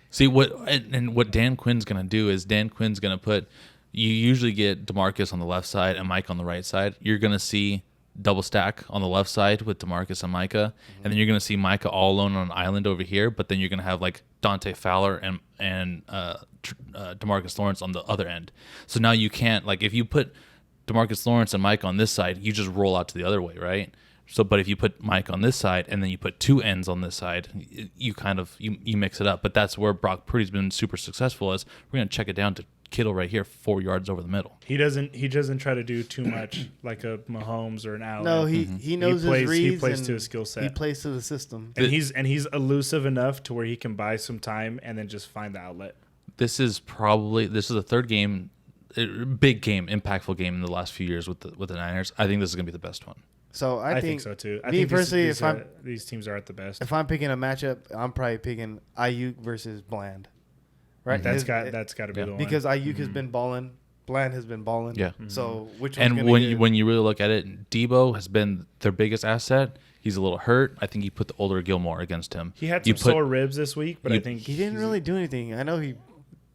See what Dan Quinn's gonna do is Dan Quinn's gonna put. You usually get DeMarcus on the left side and Mike on the right side. You're gonna see double stack on the left side with DeMarcus and Micah, and then you're gonna see Micah all alone on an island over here. But then you're gonna have like Dante Fowler and DeMarcus Lawrence on the other end. So now you can't like if you put DeMarcus Lawrence and Mike on this side, you just roll out to the other way, right? So, but if you put Mike on this side and then you put 2 ends on this side, you kind of you mix it up. But that's where Brock Purdy's been super successful. Is we're gonna check it down to Kittle right here, 4 yards over the middle. He doesn't try to do too much like a Mahomes or an Allen. No, he knows plays, his reads. he plays and to his skill set. He plays to the system. And he's elusive enough to where he can buy some time and then just find the outlet. This is the third game, big game, impactful game in the last few years with the Niners. I think this is gonna be the best one. So I think so too. I me think personally, these teams are at the best. if I'm picking a matchup, I'm probably picking Ayuk versus Bland. Right, That's got to be yeah. the one because Ayuk has been balling, Bland has been balling. Yeah. So which one's And gonna when get- when you really look at it, Debo has been their biggest asset. He's a little hurt. I think you put the older Gilmore against him. He had You some sore ribs this week, but I think he didn't really do anything. I know he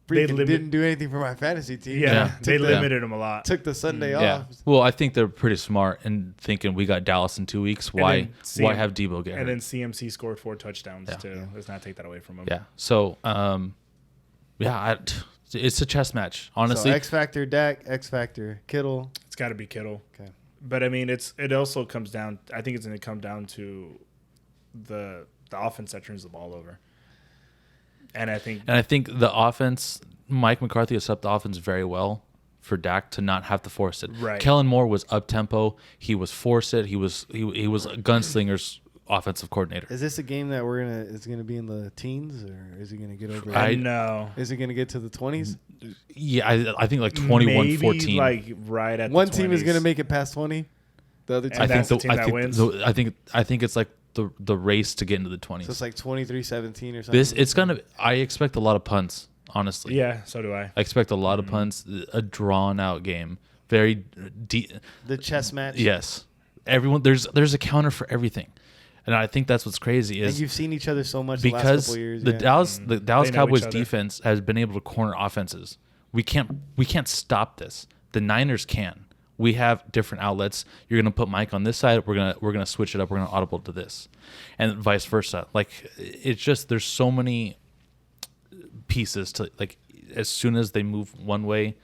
They didn't do anything for my fantasy team. Yeah, Took they the- limited him a lot. Took the Sunday Yeah. off. Well, I think they're pretty smart in thinking we got Dallas in 2 weeks. Why then have Debo get hurt? And then CMC scored 4 touchdowns Yeah. too. Let's not take that away from him. Yeah. So, it's a chess match. Honestly, So X Factor Dak, X Factor Kittle. It's got to be Kittle. Okay. But I mean, it also comes down. I think it's going to come down to the offense that turns the ball over. And I think the offense, Mike McCarthy has set up the offense very well for Dak to not have to force it. Right. Kellen Moore was up tempo. He was force it. He was a gunslinger's offensive coordinator. Is this a game that it's gonna be in the teens, or is it gonna get over? I know. Is it gonna get to the 20s? Yeah, I think like 21-14. Maybe like right at One the team is 20s. gonna make it past 20. The other team. And that's the team that wins? I think it's like the race to get into the 20s. So it's like 23-17 or something. I expect a lot of punts, honestly. Yeah, so do I. I expect a lot of punts, a drawn out game. Very deep. The chess match. Yes. Everyone there's a counter for everything. And I think that's what's crazy And is you've seen each other so much the last because couple years. the yeah. Dallas They know Cowboys each other. defense has been able to corner offenses. We can't stop this. The Niners can. We have different outlets. You're gonna put Mike on this side. We're gonna switch it up. We're gonna audible to this, and vice versa. Like it's just there's so many pieces to like. As soon as they move one way,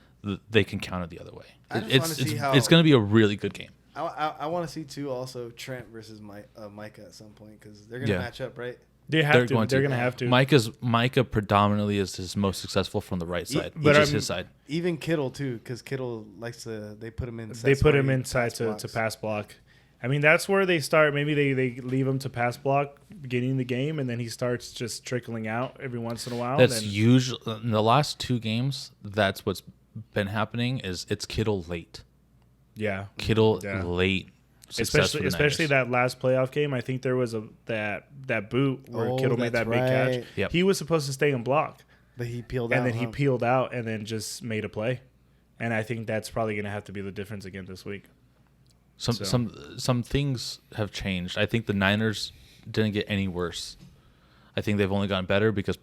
they can counter the other way. I just wanna see how- It's gonna be a really good game. I want to see too. Also Trent versus Micah at some point because they're gonna Yeah. match up, right? They're going to have to. Micah predominantly is his most successful from the right side, but which is I'm- his side. Even Kittle too, because Kittle likes to. They put him in. They put him inside pass to blocks. pass block. I mean, that's where they start. Maybe they leave him to pass block beginning of the game, and then he starts just trickling out every once in a while. That's then, usually in the last 2 games. That's what's been happening. Is it's Kittle late, yeah. Kittle Yeah. late, success for Especially the Niners. that last playoff game. I think there was that boot where Oh, Kittle made that that's big catch. right. Yep. He was supposed to stay and block, But he peeled out. and then he huh? peeled out and then just made a play. And I think that's probably going to have to be the difference again this week. Some things have changed. I think the Niners didn't get any worse. I think they've only gotten better because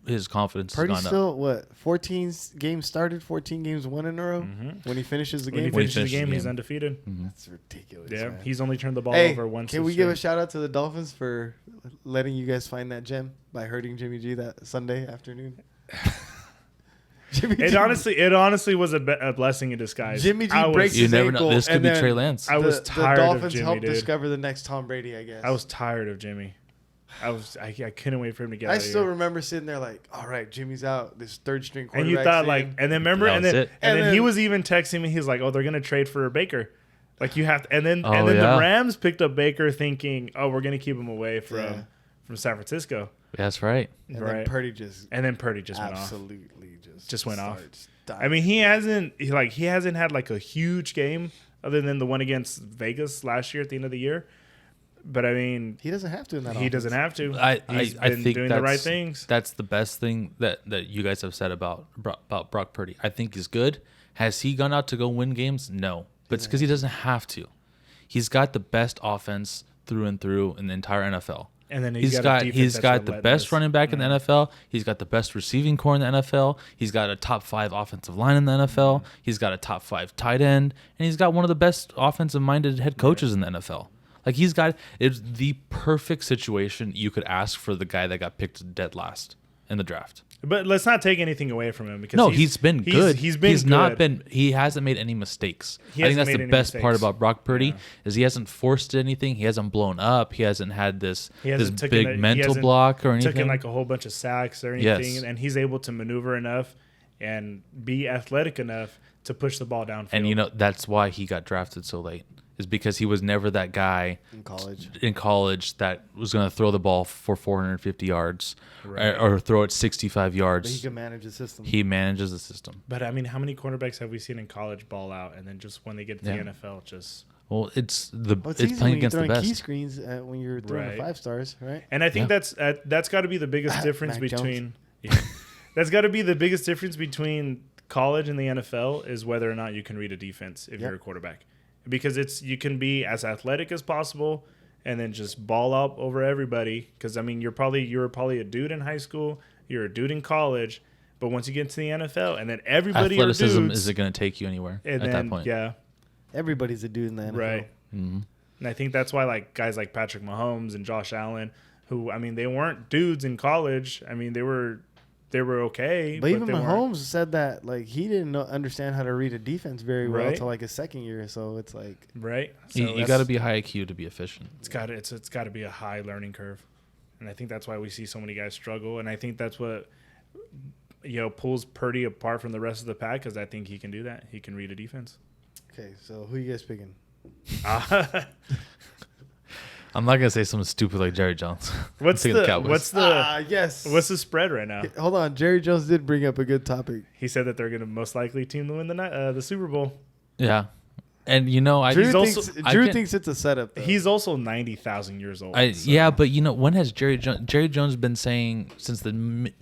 his confidence Purdy's has gone still up. what? 14 games started, 14 games won in a row. When he finishes the When he game, finishes the finishes game, the he's game. undefeated. that's ridiculous. Yeah, man. he's only turned the ball Hey, over once. can this we give year. a shout out to the Dolphins for letting you guys find that gem by hurting Jimmy G that Sunday afternoon? It honestly was a blessing in disguise. Jimmy G I was- breaks You his never know. ankle, This could and be then Trey Lance. I was tired the of Dolphins Jimmy, helped dude. discover the next Tom Brady, I guess. I was tired of Jimmy. I couldn't wait for him to get I out of still here. remember sitting there like, all right, Jimmy's out. This third string And quarterback. you thought like, and then remember, That and was then it. and And then he then- was even texting me. He's like, "Oh, they're gonna trade for Baker." Like you have to, and then Oh, the yeah. Rams picked up Baker, thinking, "Oh, we're gonna keep him away from Yeah. San Francisco." That's right. and right. then Purdy just And then Purdy just went off. absolutely Just went off. starts I mean, he hasn't had like a huge game other than the one against Vegas last year at the end of the year. But I mean, he doesn't have to in that. he doesn't have to. I He's I been think doing that's the right things. That's the best thing that you guys have said about Brock Purdy. I think he's good. Has he gone out to go win games? No, but it's because he doesn't have to. He's got the best offense through and through in the entire NFL. And then He's got the best running back in the NFL. He's got the best receiving core in the NFL. He's got a top 5 offensive line in the NFL. He's got a top 5 tight end, and he's got one of the best offensive minded head coaches in the NFL. Like it's the perfect situation you could ask for the guy that got picked dead last in the draft. But let's not take anything away from him because No, he's been good. He's been good. Not been. He hasn't made any mistakes. He I think hasn't that's made the any best part mistakes. about Brock Purdy Yeah. is he hasn't forced anything. He hasn't blown up. He hasn't had this He hasn't big taken mental block or anything. Taken like a whole bunch of sacks or anything, Yes. and he's able to maneuver enough and be athletic enough to push the ball downfield. And you know that's why he got drafted so late. Is because he was never that guy in college. That was going to throw the ball for 450 yards Right. or throw it 65 But he yards. can manage the system. He manages the system. But I mean, how many quarterbacks have we seen in college ball out, and then just when they get to Yeah. the NFL, just Well, it's Well, it's easy playing when you're against the throwing key best. screens when you're throwing Right. the 5 stars, right? And I think Yeah. that's got to be the biggest difference Mac Jones. between. That's got to be the biggest difference between college and the NFL is whether or not you can read a defense if Yep. you're a quarterback, because you can be as athletic as possible and then just ball up over everybody. Because I mean, you were probably a dude in high school, you're a dude in college, but once you get to the NFL and then everybody are Athleticism dudes, isn't going to take you anywhere and at then that point. yeah, Everybody's a dude in the NFL. right. Mhm. And I think that's why like guys like Patrick Mahomes and Josh Allen, who I mean they weren't dudes in college. I mean they were okay. But even they weren't. Mahomes said that like he didn't understand how to read a defense very well Right. until like his second year. So it's like Right. So You that's- got to be high IQ to be efficient. It's got to be a high learning curve, and I think that's why we see so many guys struggle. And I think that's what pulls Purdy apart from the rest of the pack, because I think he can do that. He can read a defense. okay. So who you guys picking? I'm not gonna say something stupid like Jerry Jones. What's I'm thinking the Cowboys. Yes. what's the spread right now? Hold on. Jerry Jones did bring up a good topic. He said that they're going to most likely team to win the Super Bowl. Yeah, and you know I Drew, He's thinks, also- I Drew can- thinks it's a setup. Though. He's also 90,000 years old. so- Yeah, but you know when has Jerry Jones been saying since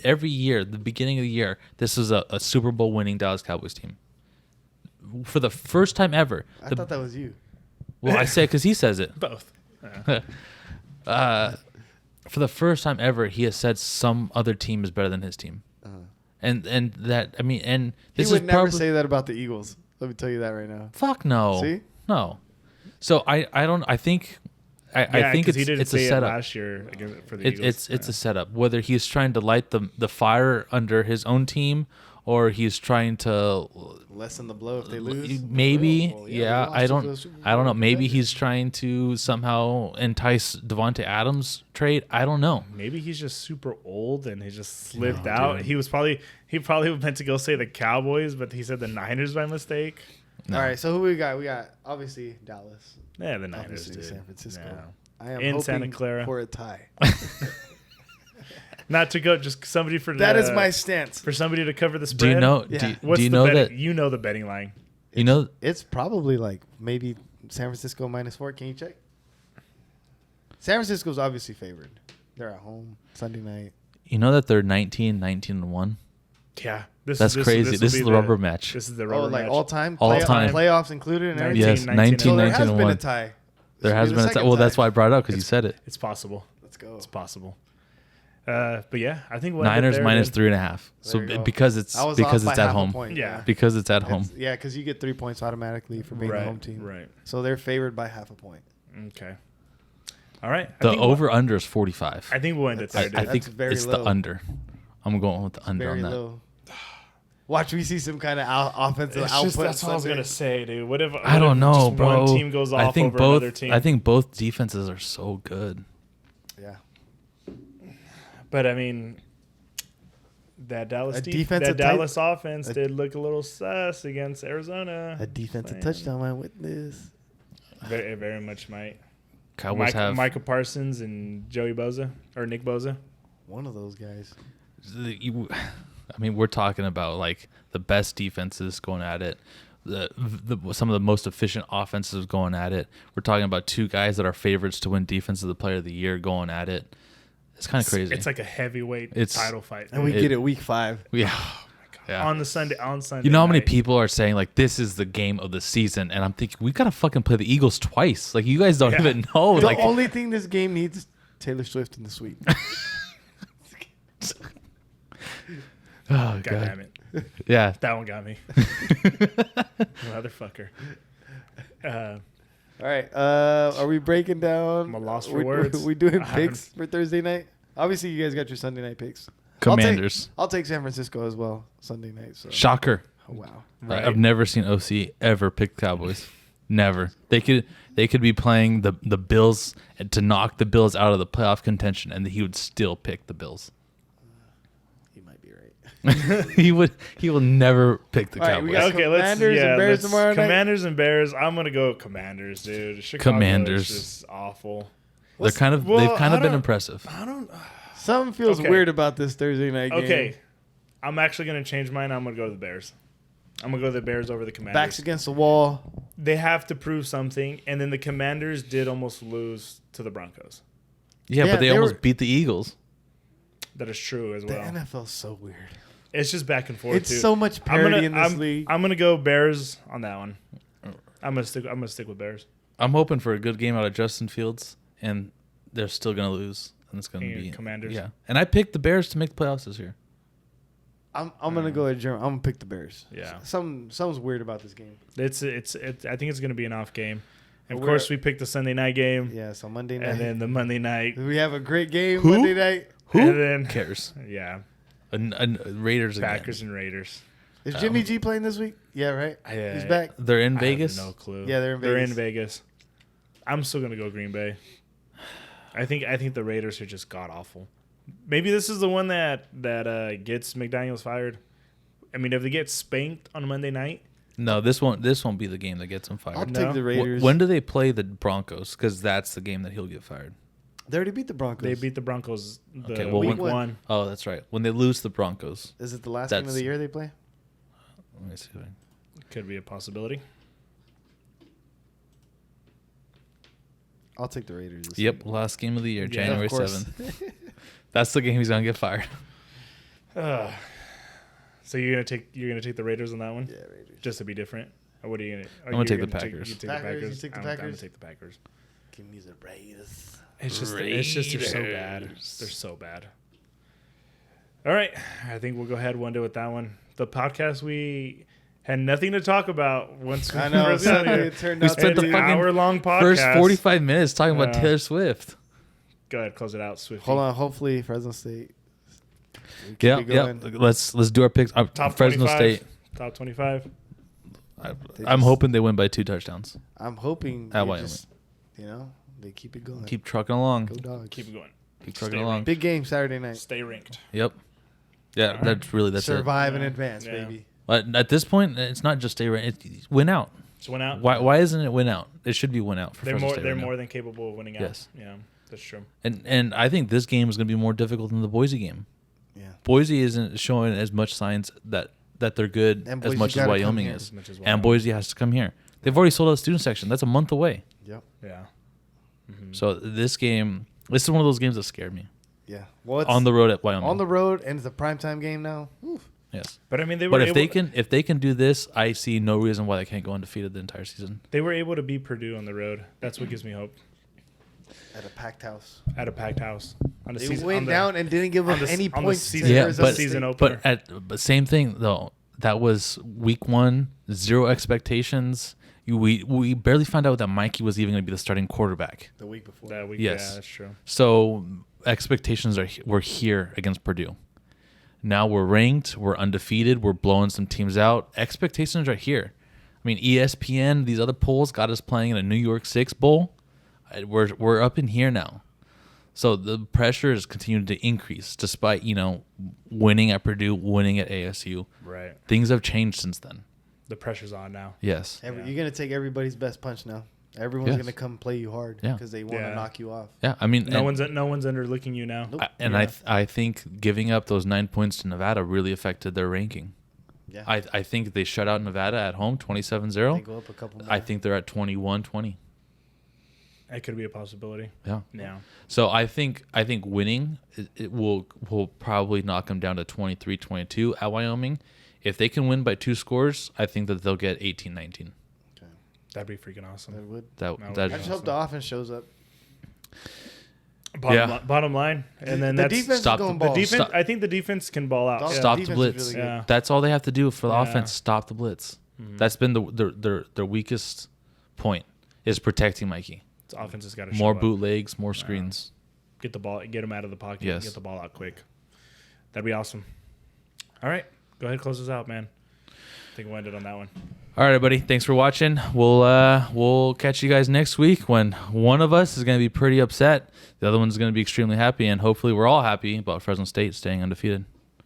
every year, the beginning of the year, this is a Super Bowl winning Dallas Cowboys team for the first time ever. I thought that was you. Well, I say because he says it. both. For the first time ever, he has said some other team is better than his team, and that I mean, and this He would is never probably say that about the Eagles. Let me tell you that right now. fuck no, See? no. So I think I think it's he didn't it's a say it setup. last year for the Eagles. It's a setup. Whether he's trying to light the fire under his own team or he's trying to Lessen the blow if they lose. maybe Well, yeah, we I lost to the don't Super I don't Bowl know. Maybe contender. he's trying to somehow entice Devontae Adams trade. I don't know. Maybe he's just super old and he just slipped No, out. dude. He probably meant to go say the Cowboys, but he said the Niners by mistake. No. All right, so who we got? We got obviously Dallas. Yeah, the Niners Obviously did. San Francisco. No. I am In hoping Santa Clara. for a tie. Not to go, just somebody for That is my stance. for somebody to cover the Do spread. you know? Yeah. What's Do you the know betting, that? you know the betting line? You know. It's probably like maybe San Francisco -4. Can you check? San Francisco's obviously favored. They're at home Sunday night. You know that they're 19-1. Yeah, That's crazy. will This be is the rubber match. This is the rubber like match. all time, All time. playoffs included and everything. Yes, 19, So there has 19 been a 1. tie. There This has will been be a the tie. Well, second that's why I brought it up because you said it. It's possible. Let's go. It's possible. But yeah, I think we'll Niners minus there, 3.5. So There you go. because it's I was off by at half a home. point, Yeah. Because it's at home. Yeah, because you get 3 points automatically for being right, the home team. Right. So they're favored by half a point. Okay. All right. The over under is 45. I think we'll end it there. I dude. think That's very it's low. the under. I'm going with the under Very on that. low. Watch, we see some kind of offensive It's output. just, that's what I was Sunday. gonna say, dude. What if I don't know, just bro. One team goes off I think over both. another team. I think both defenses are so good. Yeah. But I mean, that Dallas defensive Dallas offense did look a little sus against Arizona. A defensive Man. touchdown might witness. Very, very much might. Cowboys have Micah Parsons and Joey Bosa or Nick Bosa. One of those guys. I mean, we're talking about like the best defenses going at it, some of the most efficient offenses going at it. We're talking about two guys that are favorites to win Defensive the Player of the Year going at it. It's kind of crazy. It's like a heavyweight title fight. And we get it week 5. Yeah. Yeah. On Sunday. You know how many night. people are saying like this is the game of the season, and I'm thinking we gotta fucking play the Eagles twice. Like you guys don't Yeah. even know. The Like only thing this game needs is Taylor Swift in the sweep. oh God god, damn it. yeah. That one got me. Motherfucker. All right. Are we breaking down? I'm a loss for words. We doing I picks for Thursday night? Obviously, you guys got your Sunday night picks. Commanders. I'll take San Francisco as well Sunday night. So. Shocker. Oh, wow. Right. I've never seen OC ever pick Cowboys. Never. They could be playing the Bills to knock the Bills out of the playoff contention, and he would still pick the Bills. He might be right. He will never pick the All right, Cowboys. we got Commanders and Bears tomorrow night? Commanders and Bears. I'm gonna go Commanders, dude. Chicago Commanders. is just awful. They're kind of Well, they've kind I of been don't- impressive. I don't. Something feels Okay. weird about this Thursday night game. Okay, I'm actually gonna change mine. I'm gonna go to the Bears. I'm gonna go to the Bears over the Commanders. Backs against the wall. They have to prove something, and then the Commanders did almost lose to the Broncos. Yeah, Yeah, but they they almost were- beat the Eagles. That is true as The well. NFL's so weird. It's just back and forth. It's too. so much parity in this league. I'm gonna go Bears on that one. I'm gonna stick with Bears. I'm hoping for a good game out of Justin Fields, and they're still gonna lose, and it's gonna And be Commanders. Yeah, and I picked the Bears to make the playoffs this year. I'm gonna go with German. I'm gonna pick the Bears. Yeah. Something's weird about this game. It's I think it's gonna be an off game. And of We're- course, we picked the Sunday night game, Yeah. So Monday night. and then the Monday night, we have a great game Who? Monday night. and then Cares? yeah, Raiders again. Packers and Raiders. Is Jimmy G playing this week? Yeah. Right. Yeah. He's back. They're in I Vegas. have no clue. Yeah, they're in They're Vegas. in Vegas. I'm still gonna go Green Bay. I think the Raiders are just god awful. Maybe this is the one that gets McDaniels fired. I mean, if they get spanked on Monday night, No, this won't be the game that gets him I'll fired. No. take the Raiders. When do they play the Broncos? Because that's the game that he'll get fired. They already beat the Broncos. they beat the Broncos Okay, well, week when- one. Oh, that's right. When they lose the Broncos. Is it the last game of That's- the year they play? Let me see. Could be a possibility. I'll take the Raiders. this Yep, week. last game of the year, Yeah, January of course. 7th. That's the game he's gonna get fired. So you're gonna take the Raiders on that one, Yeah, Raiders. just to be different. Or what are you gonna? I'm gonna take the Packers. You take Packers, the you Packers. take the I'm gonna Packers? take the Packers. Give me the Raiders. It's just they're so bad. Raiders. They're so bad. All right, I think we'll go ahead one day with that one. The podcast we had nothing to talk about once we I know. first got Suddenly here. it turned We out spent to the be- fucking hour-long podcast. First 45 minutes talking about Yeah. Taylor Swift. Go ahead, close it out, Swifty. Hold on. Hopefully, Fresno State. Keep Yeah, it yeah. going. Let's do our picks. Top Fresno 25. State. Top 25. I'm hoping they win by 2 touchdowns. I'm hoping At they Wyoming. just, they keep it going. Keep trucking along. Go Dogs. Keep it going. Keep trucking Stay along. Big game Saturday night. Stay ranked. Yep. Yeah, All right. that's Survive in Yeah. advance, Yeah. baby. it. At this point, it's not just stay right. It's win out. So went out. Why isn't it win out? It should be win out for They're Fresno more. State They're right now. more than capable of winning out. Yes. Yeah, that's true. And I think this game is going to be more difficult than the Boise game. Yeah. Boise isn't showing as much signs that they're good And as Boise much as gotta come Wyoming here. is. As much as And Wyoming. Boise has to come here. They've already sold out the student section. That's a month away. Yep. Yeah. Mhm. So this is one of those games that scared me. Yeah. Well, it's On the road at Wyoming. on the road, and it's a primetime game now. Oof. yes. But I mean, they were But if able, they can do this, I see no reason why they can't go undefeated the entire season. they were able to beat Purdue on the road. That's what gives me hope. At a packed house. At a packed house. on the They season. went on the, down and didn't give on up the- any on the points. season- to Yeah, Arizona but State. season opener. but same thing though. That was week 1, 0 expectations. We barely found out that Mikey was even going to be the starting quarterback. The week before. that week. Yes. Yeah, that's true. So expectations were here against Purdue. Now we're ranked, we're undefeated, we're blowing some teams out. Expectations are here. I mean, ESPN, these other polls got us playing in a New York Six bowl. We're up in here now. So the pressure is continuing to increase despite, winning at Purdue, winning at ASU. Right. Things have changed since then. The pressure's on now. Yes. Yeah. You're gonna take everybody's best punch now. Everyone's Yes. gonna come play you hard Yeah. because they want to Yeah. knock you off. Yeah, I mean, No one's underlooking you now. Nope. I think giving up those 9 points to Nevada really affected their ranking. Yeah. I think they shut out Nevada at home 27-0. They go up a couple more. I think they're at 21-20. That could be a possibility. Yeah. Yeah. So I think winning it will probably knock them down to 23-22 at Wyoming. If they can win by 2 scores, I think that they'll get 18-19. Okay. That'd be freaking awesome. That would. That That would that be I just hope the offense shows up. Bottom line, and then the that's defense stop is going the the ball. defense. Stop. I think the defense can ball out. Stop. Yeah. stop the defense is blitz. really good. Yeah. That's all they have to do for the Yeah. offense. Stop the blitz. Mhm. That's been their weakest point is protecting Mikey. The offense has got to More show up. bootlegs, more screens. Get the ball. Get him out of the pocket. Yes. Get the ball out quick. That'd be awesome. All right, go ahead, close us out, man. I think we'll end it on that one. All right, everybody. Thanks for watching. We'll catch you guys next week when one of us is going to be pretty upset. The other one's going to be extremely happy, and hopefully we're all happy about Fresno State staying undefeated.